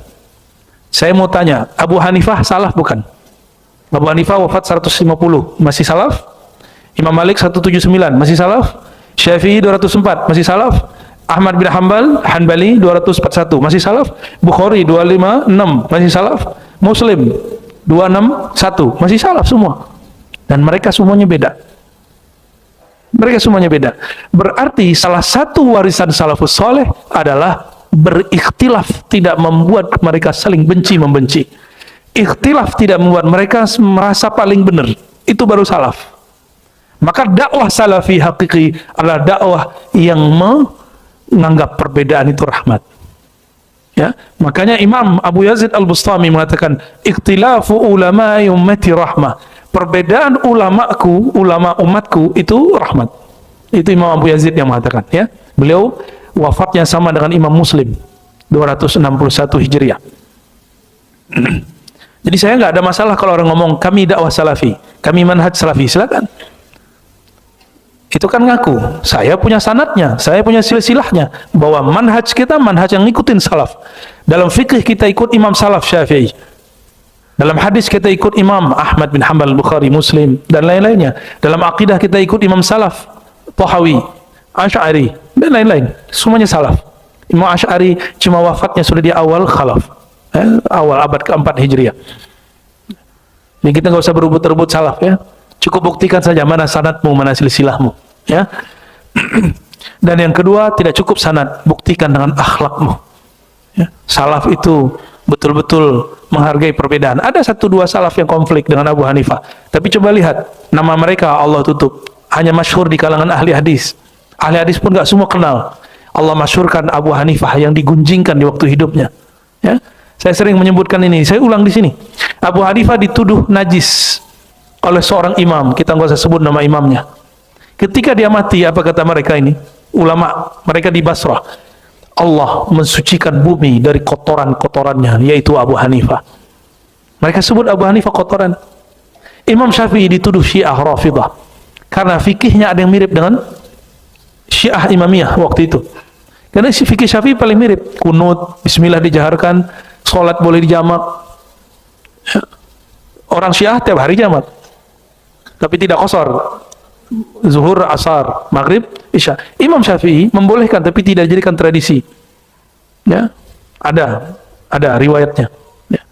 Saya mau tanya, Abu Hanifah salaf bukan? Abu Hanifah wafat 150, masih salaf? Imam Malik 179, masih salaf? Syafi'i 204, masih salaf? Ahmad bin Hanbali 241, masih salaf? Bukhari 256, masih salaf? Muslim 261, masih salaf semua. Dan mereka semuanya beda. Mereka semuanya beda. Berarti salah satu warisan salafus soleh adalah berikhtilaf tidak membuat mereka saling benci-membenci. Ikhtilaf tidak membuat mereka merasa paling benar. Itu baru salaf. Maka dakwah salafi hakiki adalah dakwah yang menganggap perbedaan itu rahmat. Ya, makanya Imam Abu Yazid Al-Bustami mengatakan, ikhtilafu ulama'i ummati rahmah. Perbedaan ulamaku, ulama umatku itu rahmat. Itu Imam Abu Yazid yang mengatakan, ya. Beliau wafatnya sama dengan Imam Muslim 261 Hijriah. Jadi saya nggak ada masalah kalau orang ngomong kami dakwah salafi, kami manhaj salafi, silakan. Itu kan ngaku, saya punya sanadnya, saya punya silsilahnya, bahwa manhaj kita manhaj yang ngikutin salaf. Dalam fikih kita ikut Imam Salaf Syafi'i, dalam hadis kita ikut Imam Ahmad bin Hanbal, Bukhari, Muslim, dan lain-lainnya. Dalam akidah kita ikut Imam Salaf, Tahawi, Asy'ari, dan lain-lain. Semuanya salaf. Imam Asy'ari cuma wafatnya sudah di awal khalaf, awal abad keempat Hijriah. Jadi kita nggak usah berebut-rebut salaf, ya. Cukup buktikan saja mana sanadmu, mana silsilahmu, ya. Dan yang kedua, tidak cukup sanad, buktikan dengan akhlakmu, ya. Salaf itu betul-betul menghargai perbedaan. Ada 1-2 salaf yang konflik dengan Abu Hanifah, tapi coba lihat nama mereka Allah tutup, hanya masyhur di kalangan ahli hadis. Ahli hadis pun gak semua kenal. Allah masyhurkan Abu Hanifah yang digunjingkan di waktu hidupnya, ya. Saya sering menyebutkan ini, saya ulang di sini. Abu Hanifah dituduh najis oleh seorang imam, kita nggak usah sebut nama imamnya. Ketika dia mati, apa kata mereka ini? Ulama mereka di Basrah, Allah mensucikan bumi dari kotoran-kotorannya, yaitu Abu Hanifah. Mereka sebut Abu Hanifah kotoran. Imam Syafi'i dituduh Syiah Rafidah karena fikihnya ada yang mirip dengan Syiah Imamiyah waktu itu. Karena fikih Syafi'i paling mirip, kunut, bismillah dijaharkan, sholat boleh dijamak. Orang Syiah tiap hari jamak, tapi tidak qasar, zuhur, asar, maghrib, isya. Imam Syafi'i membolehkan tapi tidak jadikan tradisi, ya. Ada riwayatnya, ya.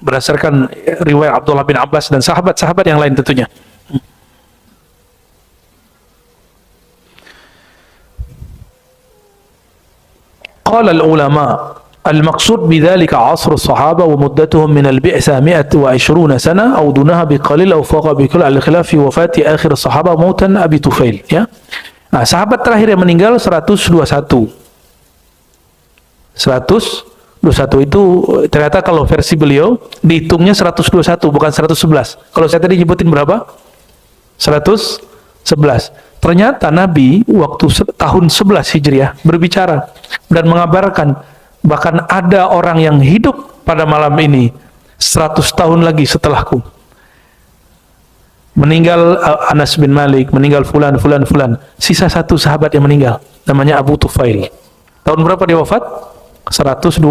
Berdasarkan riwayat Abdullah bin Abbas dan sahabat-sahabat yang lain tentunya. Qala al-ulama al-maqsud bidzalika 'asr as-sahaba wa muddatuhum min al-bi'sa 120 sana aw dunaha biqalil aw faqa biqal al-khilaf fi wafati akhir as-sahaba mautan Abi Tufail, ya. Nah, sahabat terakhir yang meninggal 121. 121 itu ternyata kalau versi beliau dihitungnya 121 bukan 111. Kalau saya tadi nyebutin berapa? 111. Ternyata Nabi waktu tahun 11 Hijriah berbicara dan mengabarkan bahkan ada orang yang hidup pada malam ini 100 tahun lagi setelahku. Meninggal Anas bin Malik, meninggal fulan. Sisa satu sahabat yang meninggal namanya Abu Tufail. Tahun berapa dia wafat? 121.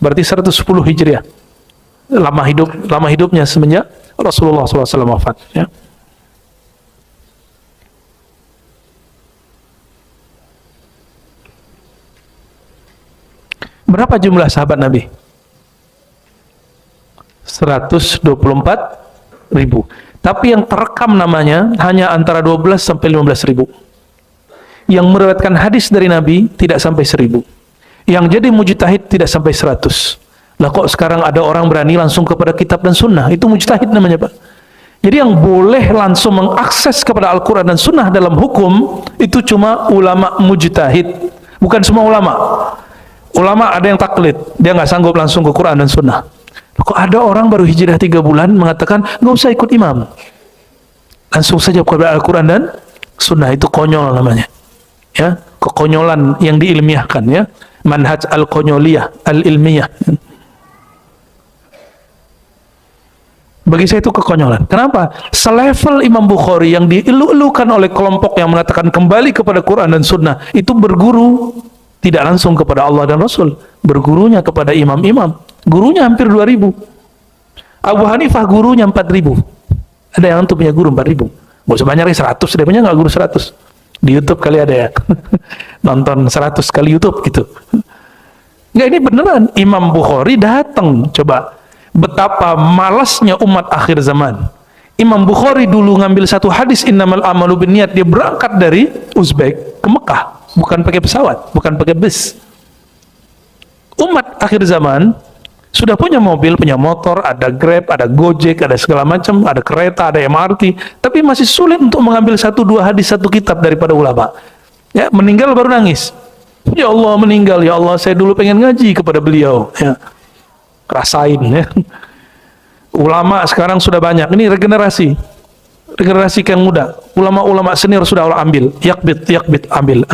Berarti 110 Hijriah. Lama hidupnya semenjak Rasulullah SAW wafat, ya. Berapa jumlah sahabat Nabi? 124.000. Tapi yang terekam namanya hanya antara 12 sampai 15.000. Yang meriwayatkan hadis dari Nabi tidak sampai 1.000. Yang jadi mujtahid tidak sampai 100. Lah kok sekarang ada orang berani langsung kepada kitab dan sunnah? Itu mujtahid namanya, Pak. Jadi yang boleh langsung mengakses kepada Al-Quran dan sunnah dalam hukum itu cuma ulama mujtahid. Bukan semua ulama. Ulama ada yang taklid, dia nggak sanggup langsung ke Quran dan sunnah. Kok ada orang baru hijrah 3 bulan mengatakan nggak usah ikut imam, langsung saja kepada Al-Quran dan sunnah. Itu konyol namanya, ya, kekonyolan yang diilmiahkan, ya, manhaj al-konyoliyah al-ilmiyah. Bagi saya itu kekonyolan. Kenapa? Selevel Imam Bukhari yang dielu-elukan oleh kelompok yang mengatakan kembali kepada Quran dan sunnah itu berguru tidak langsung kepada Allah dan Rasul, bergurunya kepada imam-imam. Gurunya hampir 2.000. Abu Hanifah gurunya 4.000. Ada yang antum punya guru 4.000? Gak usah banyak 100, dia punya nggak guru 100. Di YouTube kali ada ya. Nonton 100 kali YouTube gitu. Nggak, ini beneran. Imam Bukhari datang. Coba betapa malasnya umat akhir zaman. Imam Bukhari dulu ngambil satu hadis innamal amalu binniyat, dia berangkat dari Uzbek ke Mekah. Bukan pakai pesawat, bukan pakai bus. Umat akhir zaman sudah punya mobil, punya motor, ada Grab, ada Gojek, ada segala macam, ada kereta, ada MRT, tapi masih sulit untuk mengambil 1-2 hadis satu kitab daripada ulama. Ya, meninggal baru nangis. Ya Allah, meninggal, ya Allah, saya dulu pengen ngaji kepada beliau. Ya, rasain, ya. Ulama sekarang sudah banyak. Ini regenerasi yang muda. Ulama-ulama senior sudah Allah ambil, yakbit, ambil.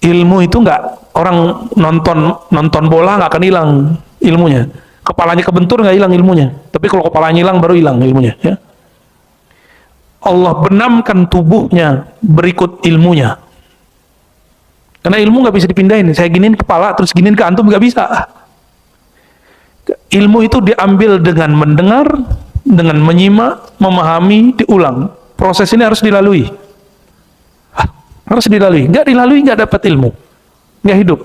Ilmu itu enggak, orang nonton bola enggak akan hilang ilmunya. Kepalanya kebentur enggak hilang ilmunya. Tapi kalau kepalanya hilang baru hilang ilmunya, ya. Allah benamkan tubuhnya berikut ilmunya. Karena ilmu nggak bisa dipindahin. Saya giniin kepala terus giniin ke antum nggak bisa. Ilmu itu diambil dengan mendengar, dengan menyimak, memahami, diulang. Proses ini harus dilalui. Harus dilalui. Nggak dilalui nggak dapat ilmu, nggak hidup.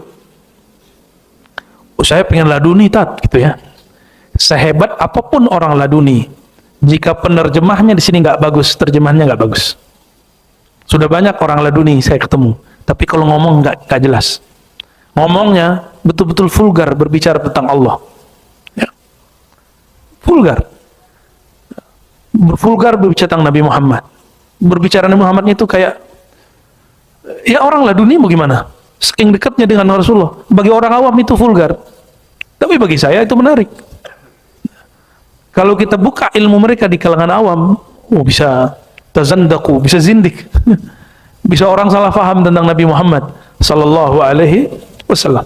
Oh, saya pengen laduni gitu ya. Sehebat apapun orang laduni, jika penerjemahnya di sini nggak bagus, terjemahannya nggak bagus. Sudah banyak orang laduni saya ketemu, tapi kalau ngomong nggak jelas. Ngomongnya betul-betul vulgar berbicara tentang Allah. Ya. Vulgar berbicara tentang Nabi Muhammad. Berbicara Nabi Muhammadnya itu kayak, ya orang laduni mau gimana? Saking dekatnya dengan Rasulullah. Bagi orang awam itu vulgar, tapi bagi saya itu menarik. Kalau kita buka ilmu mereka di kalangan awam, bisa tazandaku, bisa zindik, bisa orang salah faham tentang Nabi Muhammad sallallahu alaihi wasallam.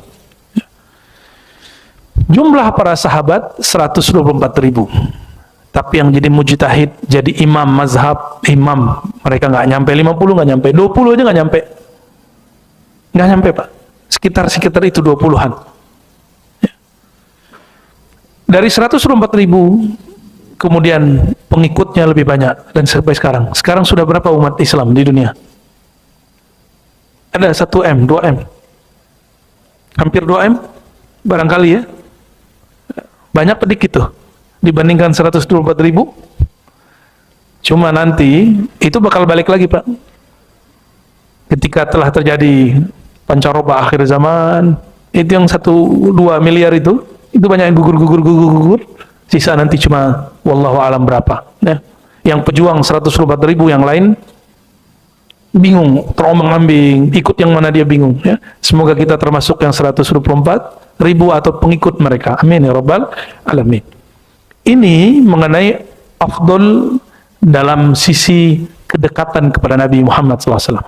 Jumlah para sahabat 124.000. Tapi yang jadi mujtahid, jadi imam mazhab, imam, mereka nggak nyampe 50, nggak nyampe 20 aja nggak nyampe, Pak. Sekitar itu 20-an. Ya. Dari 124.000, kemudian pengikutnya lebih banyak dan sampai sekarang. Sekarang sudah berapa umat Islam di dunia? Ada 1M, 2M, hampir 2M, barangkali ya. Banyak pedikit tuh dibandingkan 124.000. Cuma nanti itu bakal balik lagi, Pak. Ketika telah terjadi pancaroba akhir zaman. Itu yang 1-2 miliar itu banyak yang gugur. Sisa nanti cuma wallahu alam berapa. Ya. Yang pejuang 124.000, yang lain bingung, terombang-ambing, ikut yang mana dia bingung. Ya. Semoga kita termasuk yang 124.000 atau pengikut mereka. Amin ya rabbal alamin. Ini mengenai afdol dalam sisi kedekatan kepada Nabi Muhammad SAW.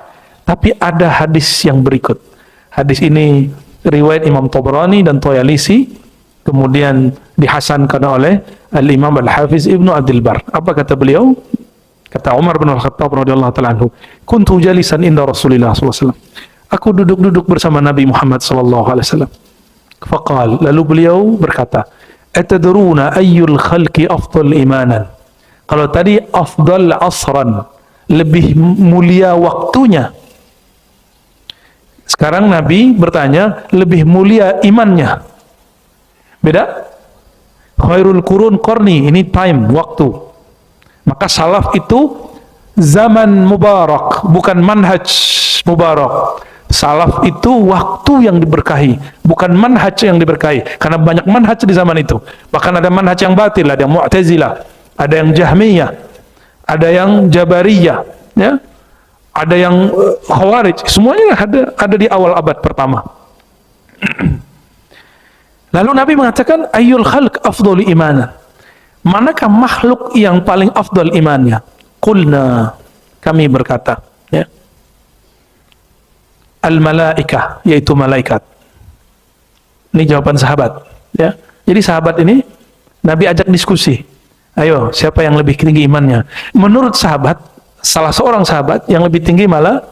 Tapi ada hadis yang berikut. Hadis ini riwayat Imam Tabrani dan Toyalisi, kemudian dihasankan oleh Al-Imam Al-Hafiz Ibnu Abdul Bar. Apa kata beliau? Kata Umar bin Al-Khattab radhiyallahu ta'ala anhu, "Kuntu jalisan inda Rasulillah sallallahu alaihi wasallam." Aku duduk-duduk bersama Nabi Muhammad sallallahu alaihi wasallam. Faqal, lalu beliau berkata, "Atadruna ayyul khalqi afdal imanan?" Kalau tadi afdal asran, lebih mulia waktunya. Sekarang Nabi bertanya, lebih mulia imannya. Beda? Khairul qurun qarni, ini time, waktu. Maka salaf itu zaman mubarak, bukan manhaj mubarak. Salaf itu waktu yang diberkahi, bukan manhaj yang diberkahi. Karena banyak manhaj di zaman itu. Bahkan ada manhaj yang batil, ada yang Mu'tazilah, ada yang Jahmiyah, ada yang Jabariyah, ya. Ada yang Khawarij, semuanya ada di awal abad pertama. Lalu Nabi mengatakan, ayyul khalq afdhalu imanan. Manakah makhluk yang paling afdal imannya? Qulna, kami berkata, ya. Al-malaikah, yaitu malaikat. Ini jawaban sahabat, ya. Jadi sahabat ini Nabi ajak diskusi. Ayo, siapa yang lebih tinggi imannya? Menurut sahabat, salah seorang sahabat yang lebih tinggi malah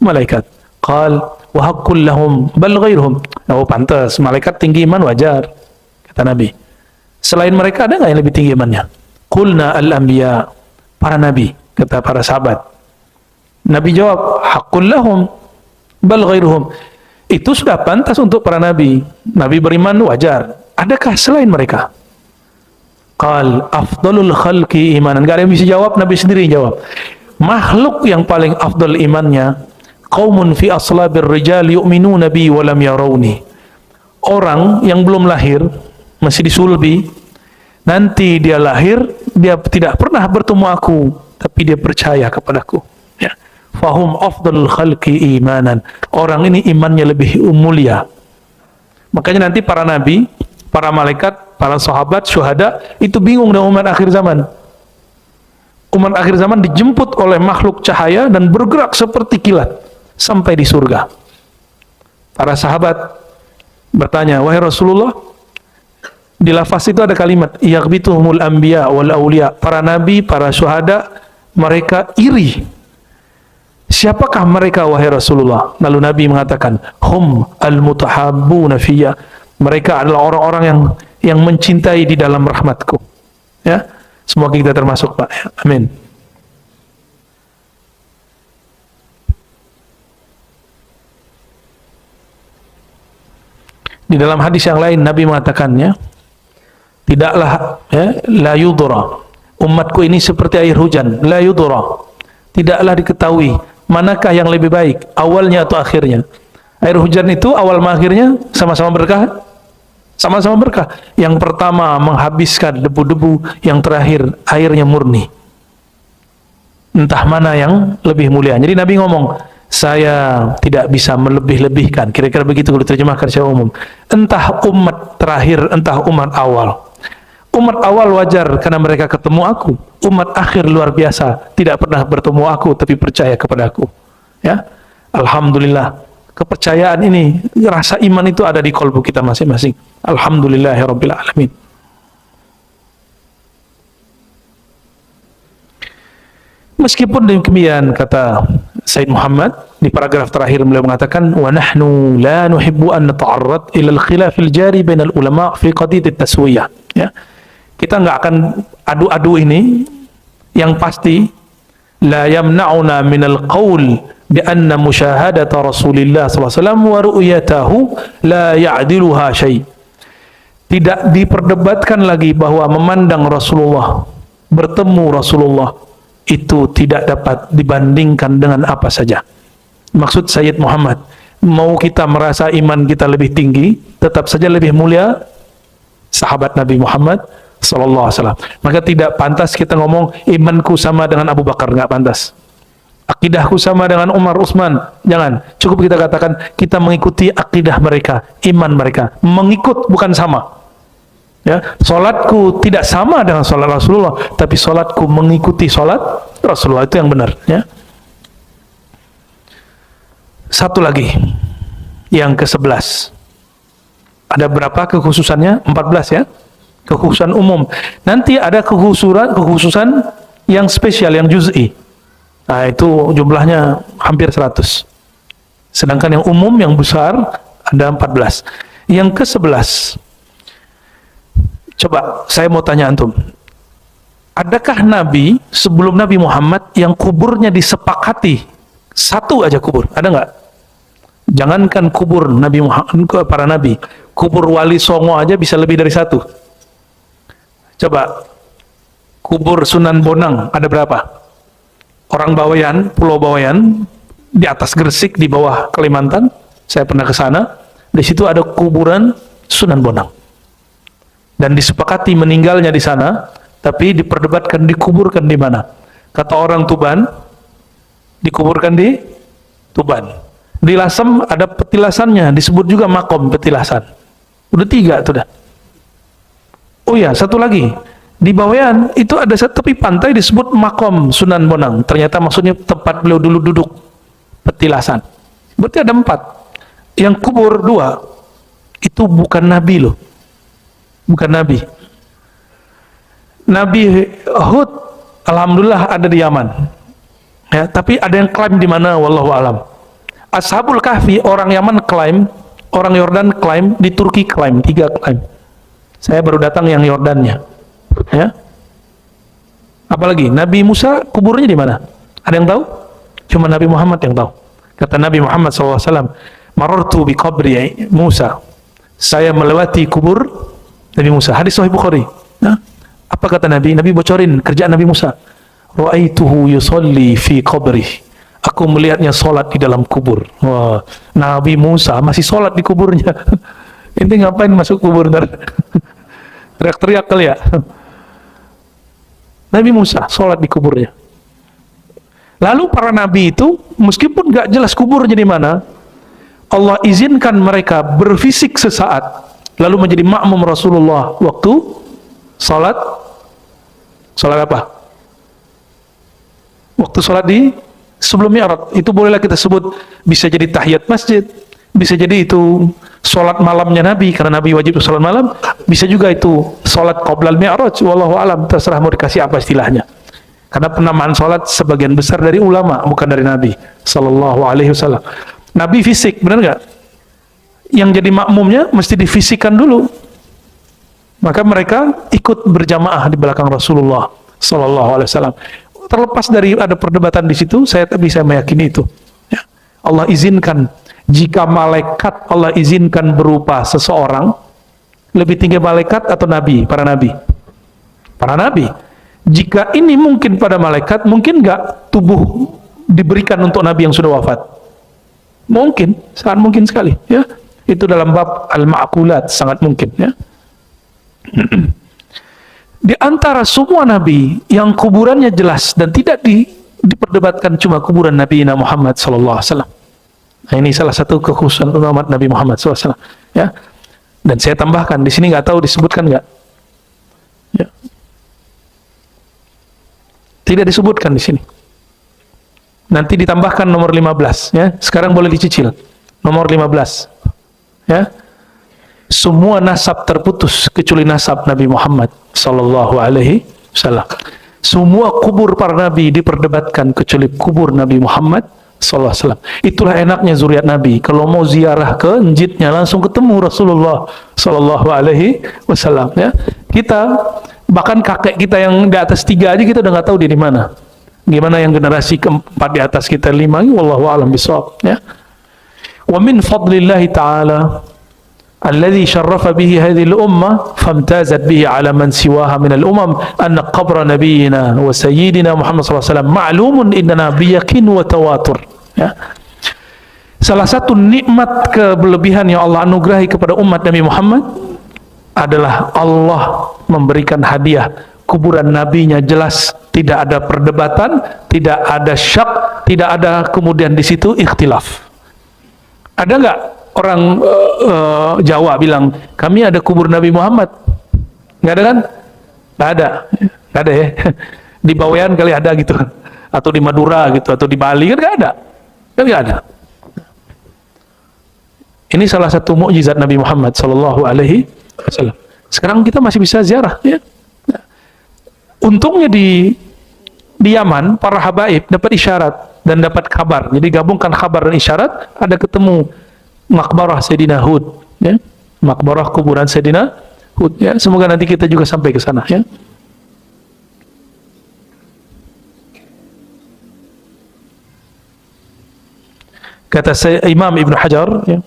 malaikat. Qal wa haqqul lahum bal ghairuhum. Oh, pantas malaikat tinggi iman, wajar, kata Nabi. Selain mereka ada nggak yang lebih tinggi imannya? Qulna al-anbiya, para nabi, kata para sahabat. Nabi jawab, haqqul lahum bal ghairuhum. Itu sudah pantas untuk para nabi. Nabi beriman, wajar. Adakah selain mereka? Qal afdalul khalqi imanan. Gak ada yang bisa jawab, Nabi sendiri jawab. Makhluk yang paling afdal imannya, qaumun fi aslabir rijal yu'minuna bi wa lam yarawni. Orang yang belum lahir, masih disulbi, nanti dia lahir, dia tidak pernah bertemu aku, tapi dia percaya kepadaku. Ya. Fahum afdalul khalqi imanan. Orang ini imannya lebih mulia. Makanya nanti para nabi, para malaikat, para sahabat, syuhada, itu bingung dengan umat akhir zaman. Umat akhir zaman dijemput oleh makhluk cahaya dan bergerak seperti kilat sampai di surga. Para sahabat bertanya, wahai Rasulullah, di lafaz itu ada kalimat yaghbituhumul anbiya wal awliya. Para nabi, para syuhada, mereka iri. Siapakah mereka wahai Rasulullah? Lalu Nabi mengatakan, hum al-mutahabbuna fiyya. Mereka adalah orang-orang yang mencintai di dalam rahmatku. Ya, semoga kita termasuk, Pak. Amin. Di dalam hadis yang lain Nabi mengatakannya, tidaklah, ya, la yudra, umatku ini seperti air hujan, la yudra, tidaklah diketahui manakah yang lebih baik, awalnya atau akhirnya. Air hujan itu awal akhirnya sama-sama berkah, sama-sama berkah. Yang pertama menghabiskan debu-debu, yang terakhir airnya murni. Entah mana yang lebih mulia. Jadi Nabi ngomong, saya tidak bisa melebih-lebihkan. Kira-kira begitu kalau diterjemahkan secara umum. Entah umat terakhir, entah umat awal. Umat awal wajar karena mereka ketemu aku. Umat akhir luar biasa, tidak pernah bertemu aku tapi percaya kepada aku. Ya, alhamdulillah. Kepercayaan ini, rasa iman itu ada di kalbu kita masing-masing. Alhamdulillahirabbil alamin. Meskipun demikian, kata Said Muhammad di paragraf terakhir, beliau mengatakan, wa nahnu la nuhibbu an nata'arrad ila al-khilaf al-jari bain al-ulama fi qadiyat at-taswiyah. Ya. Kita enggak akan adu-adu ini. Yang pasti, la yamna'una min al-qaul bi anna musyahadata Rasulillah sallallahu alaihi wasallam wa ru'yatahu la ya'diluha syai'. Tidak diperdebatkan lagi bahwa memandang Rasulullah, bertemu Rasulullah itu tidak dapat dibandingkan dengan apa saja. Maksud Sayyid Muhammad, mau kita merasa iman kita lebih tinggi, tetap saja lebih mulia sahabat Nabi Muhammad sallallahu alaihi wasallam. Maka tidak pantas kita ngomong imanku sama dengan Abu Bakar, nggak pantas. Akidahku sama dengan Umar, Utsman, jangan. Cukup kita katakan kita mengikuti akidah mereka, iman mereka, mengikut bukan sama. Ya, salatku tidak sama dengan salat Rasulullah, tapi salatku mengikuti salat Rasulullah, itu yang benar, ya. Satu lagi, yang ke-11. Ada berapa kekhususannya? 14 ya. Kekhususan umum. Nanti ada kekhususan yang spesial, yang juz'i. Nah, itu jumlahnya hampir 100. Sedangkan yang umum, yang besar, ada 14. Yang ke-11. Coba, saya mau tanya antum. Adakah Nabi, sebelum Nabi Muhammad, yang kuburnya disepakati? Satu aja kubur, ada nggak? Jangankan kubur Nabi Muhammad, para Nabi. Kubur Wali Songo aja bisa lebih dari satu. Coba, kubur Sunan Bonang, ada berapa? Orang Bawean, Pulau Bawean, di atas Gresik, di bawah Kalimantan, saya pernah ke sana, di situ ada kuburan Sunan Bonang. Dan disepakati meninggalnya di sana, tapi diperdebatkan dikuburkan di mana. Kata orang Tuban, dikuburkan di Tuban. Di Lasem ada petilasannya, disebut juga makom petilasan. Udah 3 tuh dah. Oh ya, satu lagi. Di Bawean itu ada satu tepi pantai disebut makom Sunan Bonang. Ternyata maksudnya tempat beliau dulu duduk, petilasan. Berarti ada 4. Yang kubur 2 itu bukan Nabi loh, bukan Nabi. Nabi Hud alhamdulillah ada di Yaman, ya, tapi ada yang klaim di mana, wallahu alam. Ashabul Kahfi, orang Yaman klaim, orang Yordan klaim, di Turki klaim, 3 klaim. Saya baru datang yang Yordannya. Ya. Apalagi Nabi Musa kuburnya di mana? Ada yang tahu? Cuma Nabi Muhammad yang tahu. Kata Nabi Muhammad SAW, marartu bi qabri Musa. Saya melewati kubur Nabi Musa. Hadis Sahih Bukhari. Nah, apa kata Nabi? Nabi bocorin kerjaan Nabi Musa. Ra'aituhu yusalli fi qabri. Aku melihatnya sholat di dalam kubur. Wah, Nabi Musa masih sholat di kuburnya. Ini ngapain masuk kubur ntar? Teriak-teriak kali ya. Nabi Musa sholat di kuburnya. Lalu para nabi itu meskipun gak jelas kuburnya di mana, Allah izinkan mereka berfisik sesaat, lalu menjadi makmum Rasulullah waktu sholat. Sholat apa? Waktu sholat di sebelum Mi'raj. Itu bolehlah kita sebut, bisa jadi tahiyat masjid, bisa jadi itu sholat malamnya Nabi, karena Nabi wajib sholat malam. Bisa juga itu sholat qoblal Mi'raj, wallahu alam, terserah mau dikasih apa istilahnya. Karena penamaan sholat sebagian besar dari ulama, bukan dari Nabi sallallahu alaihi wasallam. Nabi fisik, benar nggak? Yang jadi makmumnya mesti difisikkan dulu. Maka mereka ikut berjamaah di belakang Rasulullah sallallahu alaihi wasallam. Terlepas dari ada perdebatan di situ, saya bisa meyakini itu. Ya. Allah izinkan, jika malaikat Allah izinkan berupa seseorang, lebih tinggi malaikat atau nabi? Para nabi. Para nabi. Jika ini mungkin pada malaikat, mungkin nggak tubuh diberikan untuk nabi yang sudah wafat? Mungkin, sangat mungkin sekali. Ya, itu dalam bab al-ma'kulat, sangat mungkin. Ya. Di antara semua nabi yang kuburannya jelas dan tidak diperdebatkan cuma kuburan Nabi Muhammad SAW. Nah, ini salah satu kekhususan umat Nabi Muhammad SAW. Ya. Dan saya tambahkan di sini, nggak tahu disebutkan nggak? Ya. Tidak disebutkan di sini. Nanti ditambahkan nomor 15. Ya. Sekarang boleh dicicil. Nomor 15. Ya. Semua nasab terputus kecuali nasab Nabi Muhammad sallallahu alaihi wasallam. Semua kubur para nabi diperdebatkan kecuali kubur Nabi Muhammad sallallahu alaihi wasallam. Itulah enaknya zuriat Nabi. Kalau mau ziarah ke masjidnya langsung ketemu Rasulullah sallallahu alaihi wasallam, ya. Kita bahkan kakek kita yang di atas 3 aja kita udah nggak tahu dia di mana. Gimana yang generasi keempat di atas kita 5, wallahu a'lam bishawab, ya. Wa min fadlillahi ta'ala alladhi syarrafa bihi hadhihi al-ummah famtazat bihi ala man siwaha min al-umam anna qabra nabiyyina wa sayyidina Muhammad sallallahu alaihi wasallam ma'lumun indana biyaqin wa tawatur, ya. Salah satu nikmat kelebihan yang Allah anugerahi kepada umat Nabi Muhammad adalah Allah memberikan hadiah kuburan nabinya jelas, tidak ada perdebatan, tidak ada syak, tidak ada kemudian di situ ikhtilaf. Ada nggak orang Jawa bilang kami ada kubur Nabi Muhammad? Nggak ada kan? Nggak ada ya. Di Bawean kali ada gitu, atau di Madura gitu, atau di Bali kan nggak ada, kan nggak ada. Ini salah satu mukjizat Nabi Muhammad Sallallahu Alaihi Wasallam. Sekarang kita masih bisa ziarah, ya. Untungnya di Yaman para habaib dapat isyarat dan dapat kabar. Jadi gabungkan kabar dan isyarat, ada ketemu makbarah Sayyidina Hud, ya. Makbarah kuburan Sayyidina Hud, ya. Semoga nanti kita juga sampai ke sana, ya. Kata Imam Ibn Hajar, ya,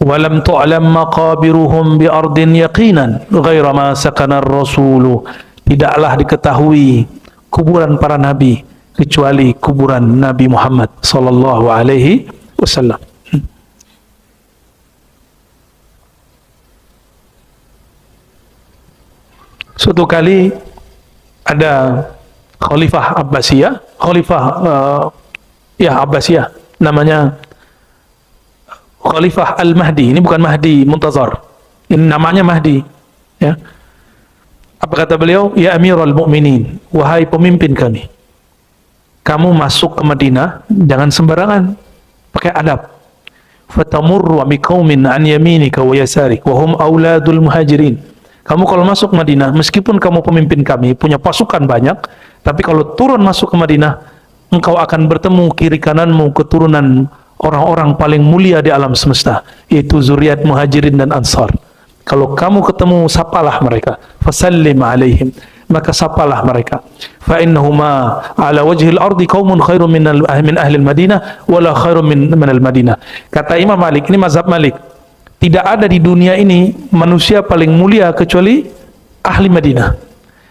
walam tu'lam maqabiruhum bi ardin yaqinan ghaira ma sakana ar-rasul. Tidaklah diketahui kuburan para nabi kecuali kuburan Nabi Muhammad sallallahu alaihi wasallam. Suatu kali ada Khalifah Abbasiyah, Abbasiyah, namanya Khalifah Al-Mahdi. Ini bukan Mahdi Muntazar, ini namanya Mahdi, ya. Apa kata beliau? Ya Amirul Mukminin, wahai pemimpin kami, kamu masuk ke Madinah jangan sembarangan, pakai adab. Fatamurru biqaumin an yaminika wa yasarik wa hum auladul muhajirin. Kamu kalau masuk Madinah, meskipun kamu pemimpin kami, punya pasukan banyak, tapi kalau turun masuk ke Madinah, engkau akan bertemu kiri kananmu keturunan orang-orang paling mulia di alam semesta, yaitu zuriat muhajirin dan ansar. Kalau kamu ketemu, sapalah mereka, fasallim alaihim, maka sapalah mereka. Fa innahuma ala wajhil ardi qaumun khairun min ahli al-Madinah wala khairun min al-Madinah. Kata Imam Malik, ini mazhab Malik, tidak ada di dunia ini manusia paling mulia kecuali ahli Madinah,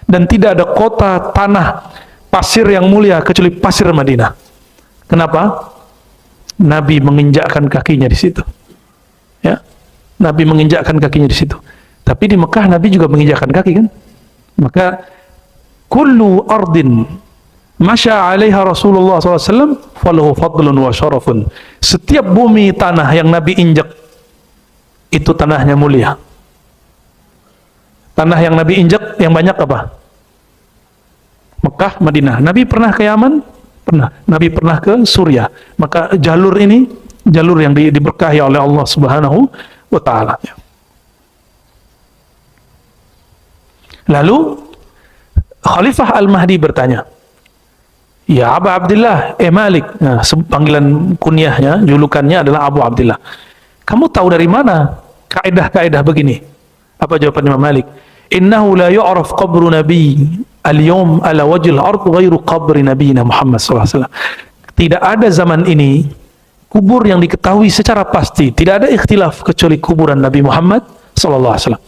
dan tidak ada kota tanah pasir yang mulia kecuali pasir Madinah. Kenapa? Nabi menginjakkan kakinya di situ, ya. Nabi menginjakkan kakinya di situ. Tapi di Mekah Nabi juga menginjakkan kaki, kan? Maka kullu ardin masya 'alaiha Rasulullah SAW falahu fadlun wa syarafun. Setiap bumi tanah yang Nabi injak itu tanahnya mulia. Tanah yang Nabi injak yang banyak apa? Mekah, Madinah. Nabi pernah ke Yaman? Pernah. Nabi pernah ke Suriah. Maka jalur ini jalur yang diberkahi oleh Allah Subhanahu wa ta'ala. Lalu Khalifah Al-Mahdi bertanya, ya Abu Abdullah, Malik. Nah, panggilan kunyahnya, julukannya adalah Abu Abdullah. Kamu tahu dari mana kaidah-kaidah begini? Apa jawaban Imam Malik? Innahu la yu'raf qabru nabi al-yawm ala wajhil ard ghairu qabri nabiyina Muhammad sallallahu alaihi wasallam. Tidak ada zaman ini kubur yang diketahui secara pasti, tidak ada ikhtilaf kecuali kuburan Nabi Muhammad sallallahu alaihi wasallam.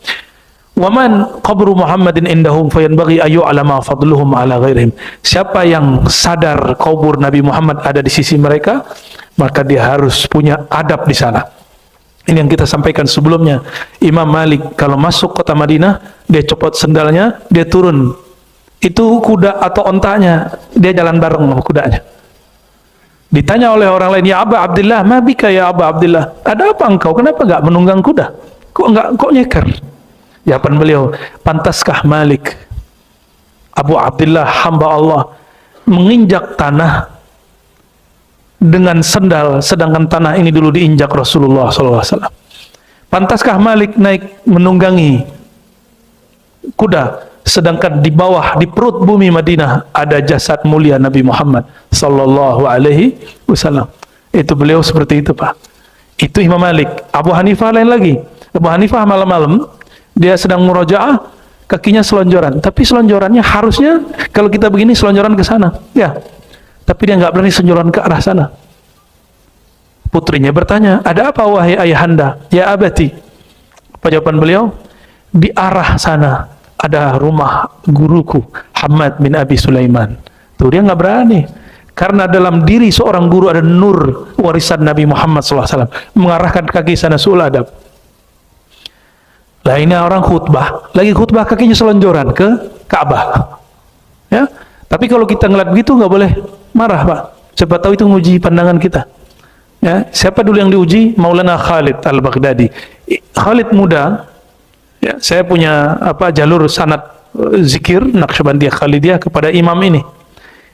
Wa man qabru Muhammadin indahum fayanbaghi ayu alama fadluhum ala ghairihim. Siapa yang sadar kubur Nabi Muhammad ada di sisi mereka, maka dia harus punya adab di sana. Ini yang kita sampaikan sebelumnya. Imam Malik kalau masuk kota Madinah, dia copot sendalnya, dia turun. Itu kuda atau ontanya, dia jalan bareng sama kudanya. Ditanya oleh orang lain, ya Abu Abdullah, ma bika ya Abu Abdullah, ada apa engkau? Kenapa enggak menunggang kuda? Kok nyeker? Jawaban beliau, pantaskah Malik, Abu Abdullah, hamba Allah, menginjak tanah dengan sendal, sedangkan tanah ini dulu diinjak Rasulullah SAW. Pantaskah Malik naik menunggangi kuda, sedangkan di bawah, di perut bumi Madinah ada jasad mulia Nabi Muhammad sallallahu alaihi wasallam. Itu beliau seperti itu, Pak. Itu Imam Malik. Abu Hanifah lain lagi. Abu Hanifah malam-malam dia sedang murojaah, kakinya selonjoran, tapi selonjorannya harusnya kalau kita begini selonjoran ke sana, ya. Tapi dia nggak berani selonjoran ke arah sana. Putrinya bertanya, ada apa wahai ayahanda? Ya abati. Apa jawaban beliau? Di arah sana ada rumah guruku Hamad bin Abi Sulaiman. Tuh dia nggak berani. Karena dalam diri seorang guru ada nur warisan Nabi Muhammad SAW, mengarahkan kaki sana sul adab. Lah ini orang khutbah, lagi khutbah kakinya selonjoran ke Ka'bah. Ya, tapi kalau kita ngeliat begitu nggak boleh marah, Pak. Siapa tahu itu nguji pandangan kita. Ya, siapa dulu yang diuji? Maulana Khalid Al-Baghdadi. Khalid muda. Ya, saya punya jalur sanad zikir Naqsyabandiyah Khalidiyah kepada imam ini.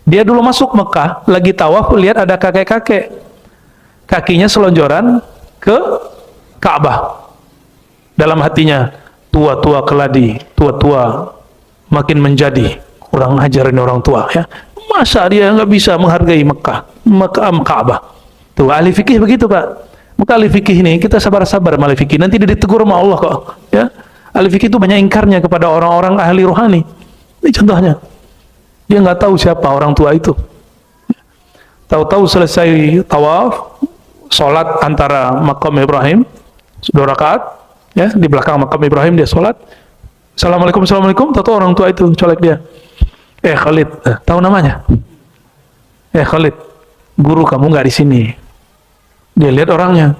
Dia dulu masuk Mekah, lagi tawaf, lihat ada kakek-kakek, kakinya selonjoran ke Ka'bah. Dalam hatinya, tua-tua keladi, tua-tua makin menjadi, kurang ajar ini orang tua. Ya, masa dia nggak bisa menghargai Mekah, Ka'bah? Tuh ahli fikih begitu, Pak. Maka ahli fikih ini kita sabar-sabar ahli fikih, nanti dia ditegur sama Allah kok. Ya, ahli fikih itu banyak ingkarnya kepada orang-orang ahli rohani. Ini contohnya. Dia nggak tahu siapa orang tua itu. Tahu-tahu selesai tawaf, sholat antara makam Ibrahim, 2 rakaat, ya, di belakang makam Ibrahim dia sholat. Assalamualaikum, assalamualaikum. Tahu-tahu orang tua itu colek dia. Khalid, tahu namanya? Khalid, guru kamu nggak di sini. Dia lihat orangnya.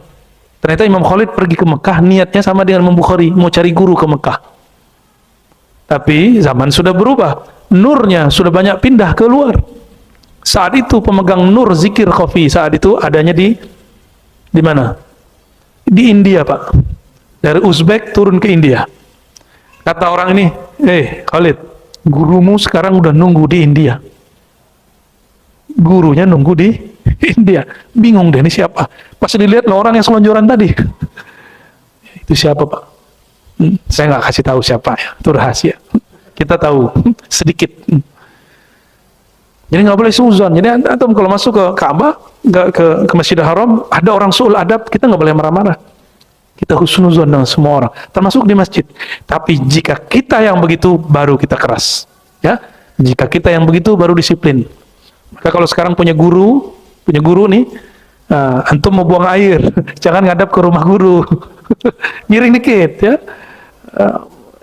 Ternyata Imam Khalid pergi ke Mekah niatnya sama dengan Imam Bukhari, mau cari guru ke Mekah. Tapi zaman sudah berubah. Nurnya sudah banyak pindah keluar. Saat itu pemegang nur zikir khafi saat itu adanya di mana? Di India, Pak. Dari Uzbek turun ke India. Kata orang ini, Khalid, gurumu sekarang udah nunggu di India. Gurunya nunggu di India. Bingung deh, ini siapa? Pas dilihat loh orang yang selonjoran tadi. Itu siapa, Pak? Saya nggak kasih tahu siapa ya. Itu rahasia. Kita tahu sedikit. Jadi nggak boleh suzon. Jadi antum kalau masuk ke Ka'bah, ke Masjidil Haram, ada orang suul adab, kita nggak boleh marah-marah. Kita husnuzon dengan semua orang, termasuk di masjid. Tapi jika kita yang begitu, baru kita keras. Ya, jika kita yang begitu, baru disiplin. Maka kalau sekarang punya guru nih, antum mau buang air, jangan ngadap ke rumah guru, miring dikit, ya.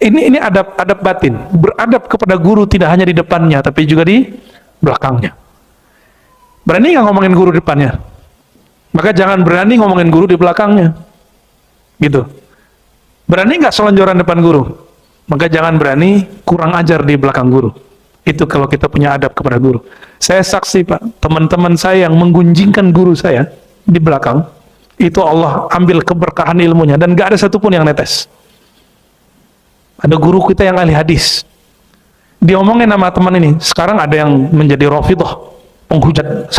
Ini adab batin, beradab kepada guru tidak hanya di depannya, tapi juga di belakangnya. Berani nggak ngomongin guru depannya? Maka jangan berani ngomongin guru di belakangnya. Gitu. Berani nggak selonjoran depan guru? Maka jangan berani kurang ajar di belakang guru. Itu kalau kita punya adab kepada guru. Saya saksi, Pak, teman-teman saya yang menggunjingkan guru saya di belakang, itu Allah ambil keberkahan ilmunya dan nggak ada satupun yang netes. Ada guru kita yang ahli hadis, dia omongin nama teman ini, sekarang ada yang menjadi Rafidhah, penghujat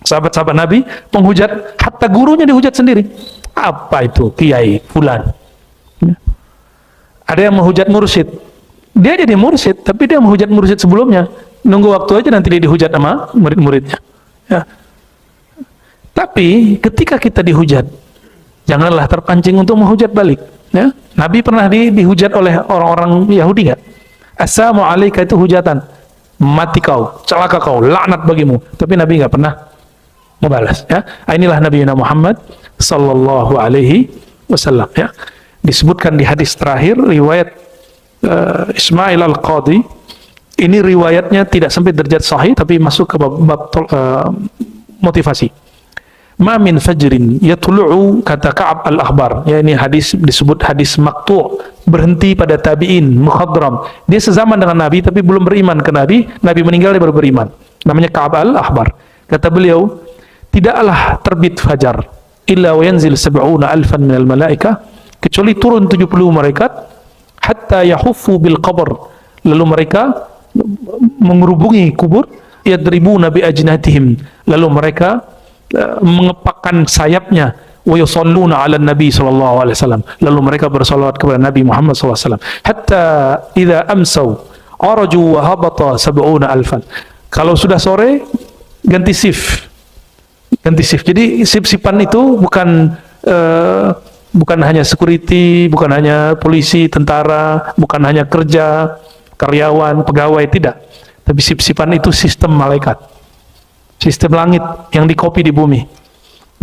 sahabat-sahabat Nabi, penghujat, hatta gurunya dihujat sendiri. Apa itu? Kiai fulan. Ada yang menghujat mursyid, dia jadi mursyid, tapi dia menghujat mursyid sebelumnya. Nunggu waktu aja nanti dia dihujat sama murid-muridnya. Ya. Tapi ketika kita dihujat, janganlah terpancing untuk menghujat balik. Ya. Nabi pernah dihujat oleh orang-orang Yahudi nggak? Assalamu alaika itu hujatan, mati kau, celaka kau, laknat bagimu. Tapi Nabi nggak pernah membalas. Ya. Inilah Nabi Muhammad sallallahu alaihi wasallam. Ya. Disebutkan di hadis terakhir riwayat Ismail Al-Qadhi. Ini riwayatnya tidak sampai derajat sahih, tapi masuk ke bab motivasi. Ma min fajrin yatlu'u, kata Ka'ab al-Akhbar, ya, ini hadis disebut hadis maqtu', berhenti pada tabi'in mukhadram. Dia sezaman dengan Nabi tapi belum beriman ke Nabi. Nabi meninggal dia baru beriman. Namanya Ka'ab al-Akhbar. Kata beliau, tidaklah terbit fajar illa wa yanzil 70,000 minal malaikah, kecuali turun 70 malaikat, hatta yahuffu bil qabr, lalu mereka mengerubungi kubur, yadribuna bi ajnatihim, lalu mereka mengepakkan sayapnya, wa yusalluna 'alan nabi sallallahu alaihi wasallam, lalu mereka bersalawat kepada Nabi Muhammad sallallahu alaihi wasallam, hatta idza amsau araju wa habata 70,000. Kalau sudah sore ganti shift. Jadi shift-shiftan itu bukan hanya security, bukan hanya polisi, tentara, bukan hanya kerja, karyawan, pegawai, tidak. Tapi shift-shiftan itu sistem malaikat. Sistem langit yang dikopi di bumi.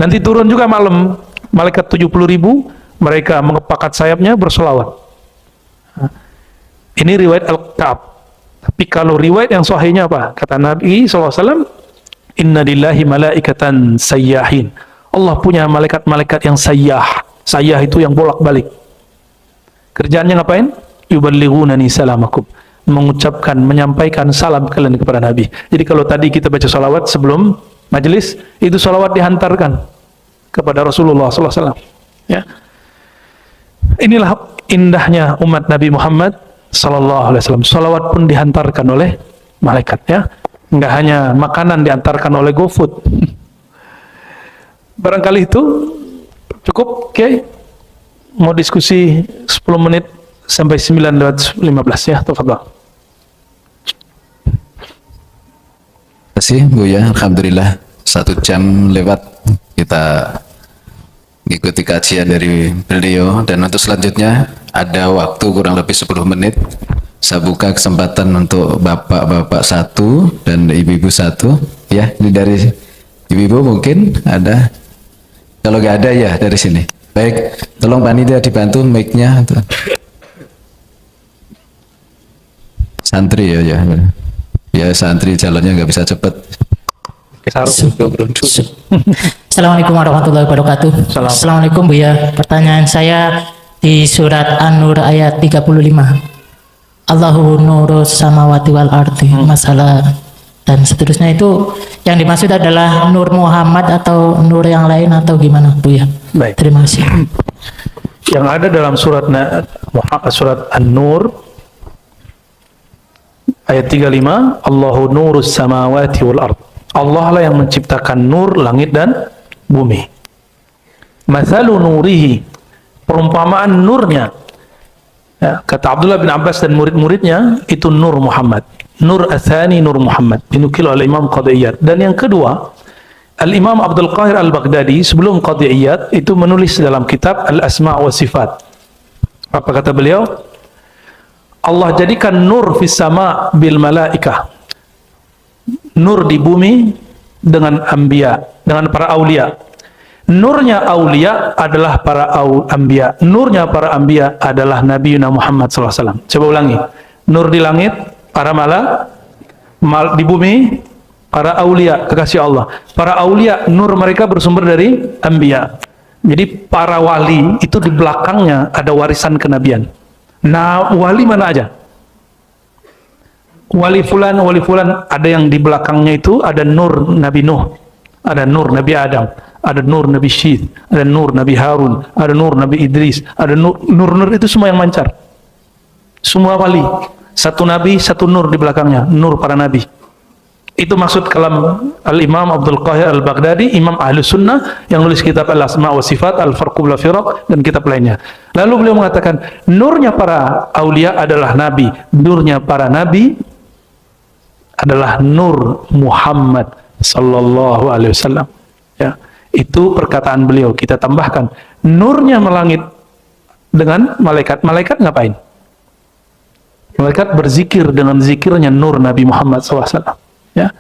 Nanti turun juga malam, malaikat 70.000, mereka mengepakkan sayapnya bersolawat. Ini riwayat Al-Ka'ab. Tapi kalau riwayat yang sahihnya apa? Kata Nabi SAW, Inna lillahi malaikatan sayyahin. Allah punya malaikat-malaikat yang sayyah. Sayyah itu yang bolak-balik. Kerjaannya ngapain? Yuballighunani salamakum. Mengucapkan, menyampaikan salam kalian kepada Nabi. Jadi kalau tadi kita baca salawat sebelum majelis, itu salawat dihantarkan kepada Rasulullah SAW. Ya. Inilah indahnya umat Nabi Muhammad SAW. Salawat pun dihantarkan oleh malaikat. Ya. Enggak hanya makanan diantarkan oleh GoFood. Barangkali itu cukup. Oke. Mau diskusi 10 menit sampai 9:15 ya, tafadhal. Terima kasih Bu ya, alhamdulillah 1 jam lewat kita mengikuti kajian dari beliau, dan untuk selanjutnya ada waktu kurang lebih 10 menit. Saya buka kesempatan untuk bapak-bapak 1 dan ibu-ibu 1 ya. Ini dari ibu-ibu mungkin ada, kalau nggak ada ya dari sini. Baik, tolong panitia dibantu mic-nya. Santri ya, ya santri jalannya nggak bisa cepat. Assalamualaikum warahmatullahi wabarakatuh. Assalamualaikum Bu ya. Pertanyaan saya di surat An-Nur ayat 35. Allahu nurus samawati wal ardi, masalah dan seterusnya, itu yang dimaksud adalah Nur Muhammad atau Nur yang lain atau gimana Bu ya? Baik. Terima kasih. Yang ada dalam surat An-Nur ayat 35, Allahu nurus samawati wal ard. Allah lah yang menciptakan nur langit dan bumi. Mathalu nurihi, perumpamaan nurnya. Ya, kata Abdullah bin Abbas dan murid-muridnya, itu Nur Muhammad. Nur Athani Nur Muhammad. Dinukil oleh Imam Qadiyat. Dan yang kedua, Al-Imam Abdul Qahir Al-Baghdadi sebelum Qadiyat itu menulis dalam kitab Al-Asma' wa Sifat. Apa kata beliau? Allah jadikan nur fis sama bil malaikah. Nur di bumi dengan anbiya, dengan para aulia. Nurnya aulia adalah para anbiya. Nurnya para anbiya adalah Nabi Muhammad SAW. Coba ulangi. Nur di langit, para di bumi, para aulia, kekasih Allah. Para aulia, nur mereka bersumber dari anbiya. Jadi para wali itu di belakangnya ada warisan kenabian. Nah, wali mana aja? Wali fulan ada yang di belakangnya itu ada nur Nabi Nuh, ada nur Nabi Adam, ada nur Nabi Syith, ada nur Nabi Harun, ada nur Nabi Idris, ada nur itu semua yang mancar. Semua wali, satu nabi, satu nur di belakangnya, nur para nabi. Itu maksud kalam Al-Imam Abdul Qahir Al-Baghdadi, Imam Ahlus Sunnah yang nulis kitab Al-Asma' wa Sifat, Al-Farqu bil Firaq, dan kitab lainnya. Lalu beliau mengatakan, nurnya para aulia adalah nabi, nurnya para nabi adalah Nur Muhammad sallallahu alaihi wasallam. Ya, itu perkataan beliau. Kita tambahkan, nurnya melangit dengan malaikat. Malaikat ngapain? Malaikat berzikir dengan zikirnya nur Nabi Muhammad SAW. Ya.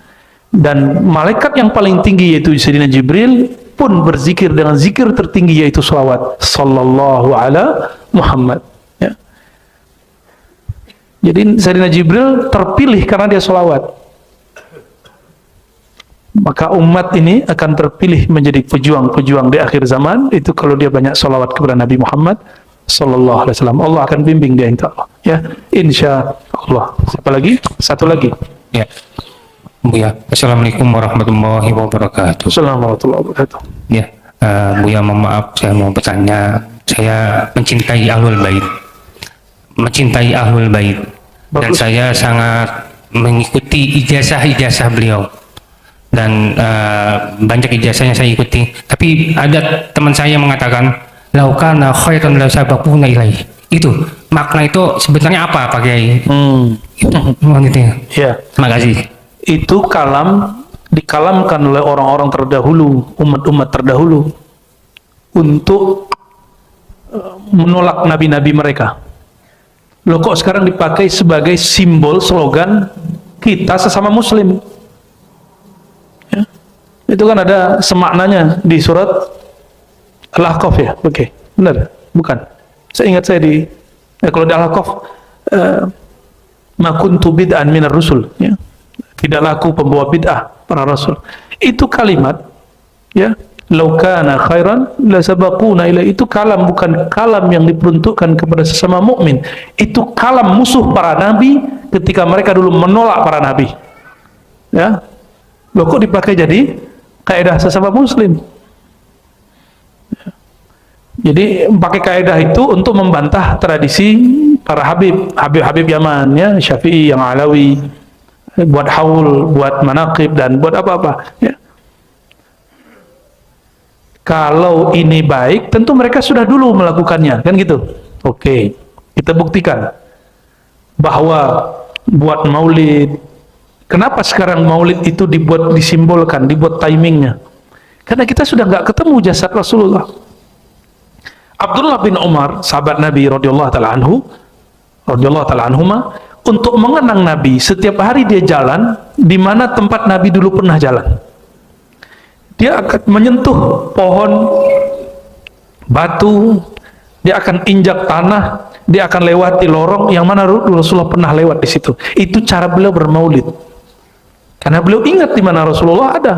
Dan malaikat yang paling tinggi yaitu Sayyidina Jibril pun berzikir dengan zikir tertinggi yaitu salawat sallallahu ala Muhammad. Ya. Jadi Sayyidina Jibril terpilih karena dia salawat. Maka umat ini akan terpilih menjadi pejuang-pejuang di akhir zaman itu kalau dia banyak salawat kepada Nabi Muhammad sallallahu alaihi wasallam. Allah akan bimbing dia insyaallah. Ya, insyaallah. Siapa lagi? Satu lagi. Ya. Buya, Assalamualaikum warahmatullahi wabarakatuh. Assalamualaikum warahmatullahi wabarakatuh. Ya, Buya mohon maaf, saya mau bertanya. Saya mencintai Ahlul Bait, dan saya sangat mengikuti ijazah beliau, dan banyak ijazahnya saya ikuti. Tapi ada teman saya mengatakan, laukana khairan la sabaquna ilaih. Itu makna itu sebenarnya apa, Pak Kiai? Itu mohon itu. Ya. Terima kasih. Itu dikalamkan oleh orang-orang terdahulu, umat-umat terdahulu untuk menolak nabi-nabi mereka. Loh kok sekarang dipakai sebagai simbol slogan kita sesama muslim? Ya. Itu kan ada semaknanya di surat Al-Ahqaf ya? Oke, benar? Bukan? Saya ingat kalau di Al-Ahqaf ma kuntu bid'an minar rusul ya. tidak laku pembawa bid'ah para rasul. Itu kalimat, ya, law kana khairan la sabaquna ila, itu kalam, bukan kalam yang diperuntukkan kepada sesama mukmin. Itu kalam musuh para nabi ketika mereka dulu menolak para nabi. Ya. Loh, kok dipakai jadi kaidah sesama muslim? Ya. Jadi pakai kaidah itu untuk membantah tradisi para Habib Yaman, ya, Syafi'i, yang Alawi, buat haul, buat manaqib, dan buat apa-apa, ya. Kalau ini baik, tentu mereka sudah dulu melakukannya, kan gitu. Oke, kita buktikan bahwa buat maulid, kenapa sekarang maulid itu dibuat, disimbolkan, dibuat timingnya? Karena kita sudah nggak ketemu jasad Rasulullah. Abdullah bin Umar, sahabat Nabi radhiyallahu taala anhuma, untuk mengenang Nabi, setiap hari dia jalan di mana tempat Nabi dulu pernah jalan. Dia akan menyentuh pohon, batu, dia akan injak tanah, dia akan lewati lorong yang mana Rasulullah pernah lewat di situ. Itu cara beliau bermaulid. Karena beliau ingat di mana Rasulullah ada.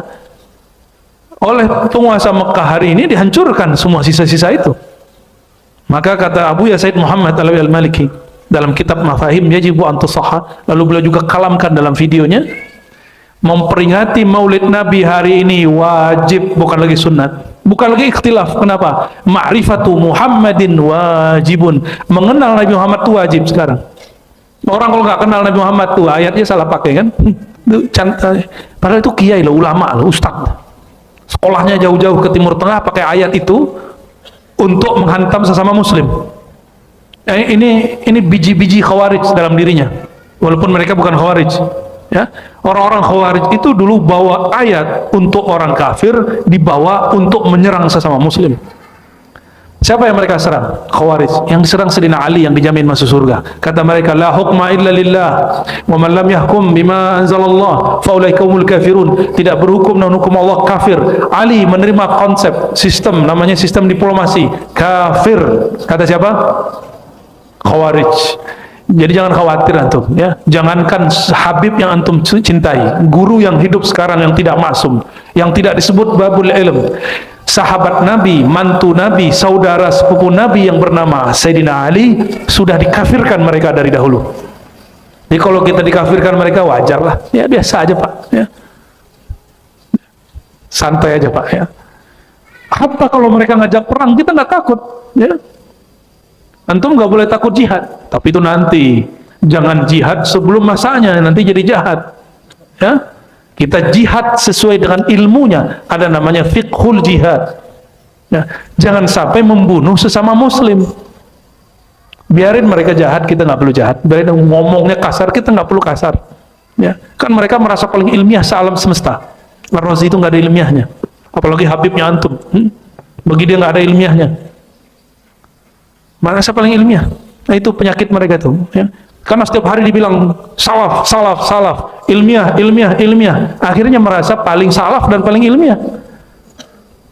Oleh penguasa Mekah hari ini dihancurkan semua sisa-sisa itu. Maka kata Abu Said Muhammad Al-Maliki dalam kitab Mafahim Yajibu an Tusahha, lalu beliau juga kalamkan dalam videonya, memperingati maulid Nabi hari ini wajib, bukan lagi sunat, bukan lagi ikhtilaf. Kenapa? Ma'rifatu Muhammadin wajibun, mengenal Nabi Muhammad itu wajib sekarang. Orang kalau nggak kenal Nabi Muhammad tuh ayatnya salah pakai, kan? Padahal itu kiai loh, ulama loh, ustadz, sekolahnya jauh-jauh ke Timur Tengah pakai ayat itu untuk menghantam sesama muslim. Ini biji-biji khawarij dalam dirinya, walaupun mereka bukan khawarij, ya. Orang-orang khawarij itu dulu bawa ayat untuk orang kafir, dibawa untuk menyerang sesama muslim. Siapa yang mereka serang? Khawarij. Yang diserang Sayyidina Ali yang dijamin masuk surga. Kata mereka, la hukma illa lillah wa man lam yahkum bima anzalallah fa ulaika humul kafirun. Tidak berhukum dengan hukum Allah, kafir. Ali menerima konsep sistem, namanya sistem diplomasi, kafir. Kata siapa? Khawarij. Jadi jangan khawatir antum, ya. Jangankan Habib yang antum cintai, guru yang hidup sekarang yang tidak maksum, yang tidak disebut babul ilm, sahabat Nabi, mantu Nabi, saudara sepupu Nabi yang bernama Sayyidina Ali, sudah dikafirkan mereka dari dahulu. Jadi kalau kita dikafirkan mereka wajar lah, ya, biasa aja Pak, ya. Santai aja Pak, ya. Apa kalau mereka ngajak perang, kita nggak takut, ya. Antum nggak boleh takut jihad, tapi itu nanti. Jangan jihad sebelum masanya, nanti jadi jahat, ya. Kita jihad sesuai dengan ilmunya, ada namanya fiqhul jihad, ya. Jangan sampai membunuh sesama muslim. Biarin mereka jahat, kita nggak perlu jahat. Biarin ngomongnya kasar, kita nggak perlu kasar, ya. Kan mereka merasa paling ilmiah sealam semesta. Ar-Razi itu nggak ada ilmiahnya, apalagi Habibnya antum, bagi dia nggak ada ilmiahnya. Merasa paling ilmiah. Nah, itu penyakit mereka tuh, ya. Karena setiap hari dibilang salaf, salaf, salaf, ilmiah, ilmiah, ilmiah. Akhirnya merasa paling salaf dan paling ilmiah.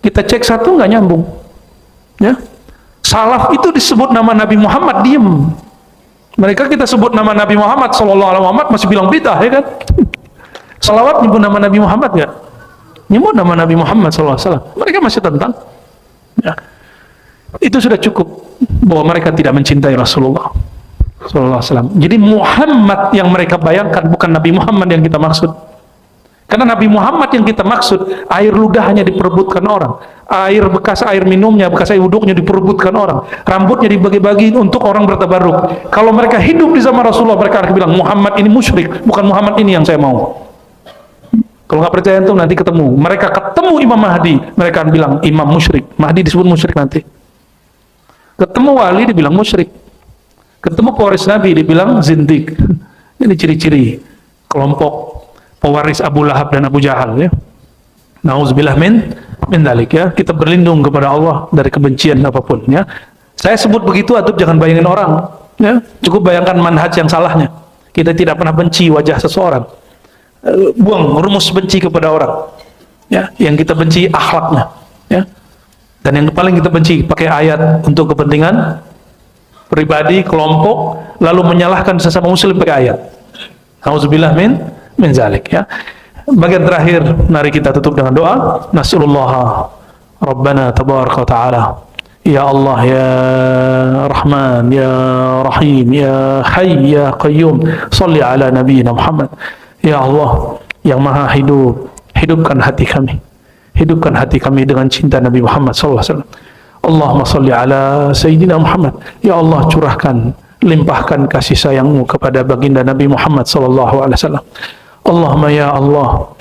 Kita cek satu nggak nyambung, ya. Salaf itu disebut nama Nabi Muhammad, diem. Mereka kita sebut nama Nabi Muhammad Sallallahu Alaihi Wasallam masih bilang bid'ah, ya kan? Salawat nyebut nama Nabi Muhammad nggak? Nyebut nama Nabi Muhammad Sallallahu Alaihi Wasallam. Mereka masih tentang, ya. Itu sudah cukup bahwa mereka tidak mencintai Rasulullah Sallallahu Alaihi Wasallam. Jadi Muhammad yang mereka bayangkan bukan Nabi Muhammad yang kita maksud. Karena Nabi Muhammad yang kita maksud, air ludahnya diperebutkan orang, air bekas air minumnya, bekas air wuduknya diperebutkan orang, rambutnya dibagi-bagi untuk orang bertabarruk. Kalau mereka hidup di zaman Rasulullah, mereka akan bilang Muhammad ini musyrik, bukan Muhammad ini yang saya mau. Kalau nggak percaya itu nanti ketemu, mereka ketemu Imam Mahdi, mereka akan bilang Imam musyrik. Mahdi disebut musyrik nanti. Ketemu wali dibilang musyrik, ketemu pewaris Nabi dibilang zindik. Ini ciri-ciri kelompok pewaris Abu Lahab dan Abu Jahal, ya. Nauzubillah min dalik, ya. Kita berlindung kepada Allah dari kebencian apapun, ya. Saya sebut begitu, atau jangan bayangin orang, ya. Cukup bayangkan manhaj yang salahnya. Kita tidak pernah benci wajah seseorang. Buang rumus benci kepada orang, ya. Yang kita benci akhlaknya, ya. Dan yang paling kita benci pakai ayat untuk kepentingan pribadi, kelompok, lalu menyalahkan sesama muslim pakai ayat. Nauzubillah min min zalik ya. Bagian terakhir, mari kita tutup dengan doa. Nas'alullah Rabbana tabaraka wa ta'ala, ya Allah, ya Rahman, ya Rahim, ya Hayy, ya Qayyum, salli ala nabiyina Muhammad. Ya Allah yang maha hidup, hidupkan hati kami, hidupkan hati kami dengan cinta Nabi Muhammad SAW. Allahumma salli ala Sayyidina Muhammad. Ya Allah, curahkan, limpahkan kasih sayangmu kepada baginda Nabi Muhammad SAW. Allahumma ya Allah,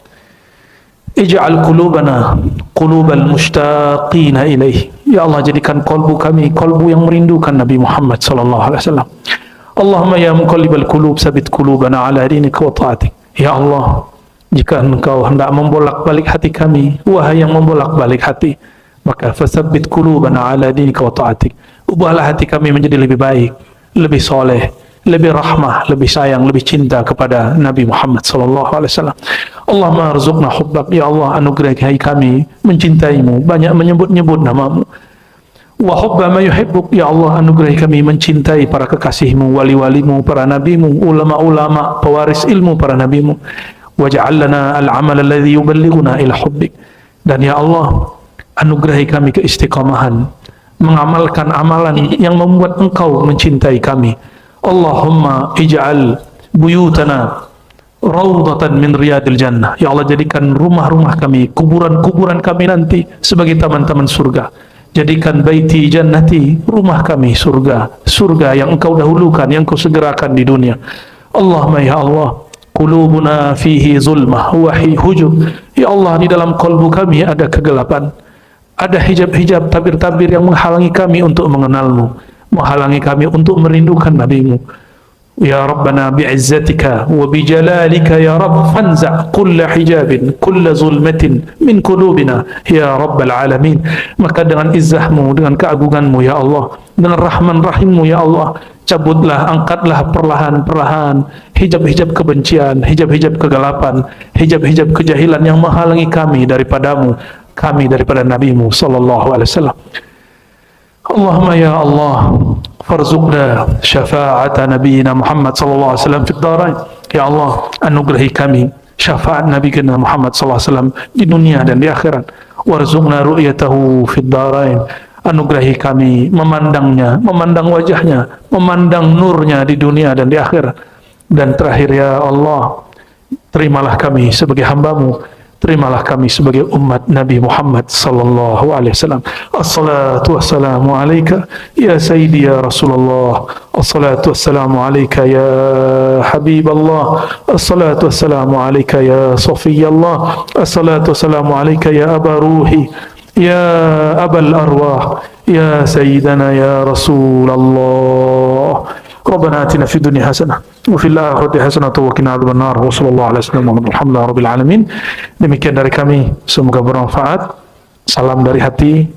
ij'al qulubana qulubal mushtaqina ilaih. Ya Allah, jadikan kalbu kami kalbu yang merindukan Nabi Muhammad SAW. Allahumma ya muqallibal qulub, sabit qulubana ala dinika wa ta'atik. Ya Allah, jika Engkau hendak membolak-balik hati kami, wahai yang membolak-balik hati, maka fasabbit qulubana ala dinika wa ta'atik. Ubahlah hati kami menjadi lebih baik, lebih soleh, lebih rahmah, lebih sayang, lebih cinta kepada Nabi Muhammad SAW. Allahumma arzuqna hubbak. Ya Allah, anugerahi kami mencintaimu, banyak menyebut-nyebut namamu. Wa hubba ma yuhibbuk. Ya Allah, anugerahi kami mencintai para kekasihmu, wali-walimu, para nabimu, ulama-ulama, pewaris ilmu para nabimu. Waj'al lana al-amal alladhi yuballighuna ila hubbik. Dan ya Allah, anugerahi kami keistiqamahan mengamalkan amalan yang membuat Engkau mencintai kami. Allahumma ij'al buyutana rawdatan min riyadil jannah. Ya Allah, jadikan rumah-rumah kami, kuburan-kuburan kami nanti sebagai taman-taman surga. Jadikan baiti jannati, rumah kami surga, surga yang Engkau dahulukan, yang Engkau segerakan di dunia. Allahumma ya Allah, qulubuna fihi zulmah wa hujub. Ya Allah, di dalam kalbu kami ada kegelapan, ada hijab-hijab, tabir-tabir yang menghalangi kami untuk mengenalmu, menghalangi kami untuk merindukan nabimu. Ya Rabbana bi'izzatika wa bijalalika ya Rabb, fanza' kulla hijabin, kulla zulmatin min qulubina ya Rabbal alamin. Maka dengan izzahmu, dengan keagunganmu ya Allah, dengan rahman rahimmu ya Allah, cabutlah, angkatlah perlahan-perlahan hijab-hijab kebencian, hijab-hijab kegelapan, hijab-hijab kejahilan yang menghalangi kami daripadamu, kami daripada nabimu sallallahu alaihi wasallam. Allahumma ya Allah, farzuqna syafa'ata nabiyina Muhammad sallallahu alaihi wasallam fid dharain. Ya Allah, anugerahi kami syafaat Nabi kita Muhammad sallallahu alaihi wasallam di dunia dan di akhirat. Warzuqna ru'yatahu fid dharain. Anugerahi kami memandangnya, memandang wajahnya, memandang nurnya di dunia dan di akhirat. Dan terakhir ya Allah, terimalah kami sebagai hamba-Mu, terimalah kami sebagai umat Nabi Muhammad sallallahu alaihi wasallam. Assalatu wassalamu alayka ya sayyidi ya Rasulullah. Assalatu wassalamu alayka ya Habiballah. Assalatu wassalamu alayka ya Safiyallah. Assalatu wassalamu alayka ya Aba Ruhi, ya Abal Arwah, ya Sayyidana ya Rasulullah. Rabbana atina fid dunya hasanah wa fil akhirati hasanah wa qina adzabannar. Wa sallallahu alaihi wasallam walhamdulillahi rabbil alamin. Demikian dari kami, semoga bermanfaat. Salam dari hati.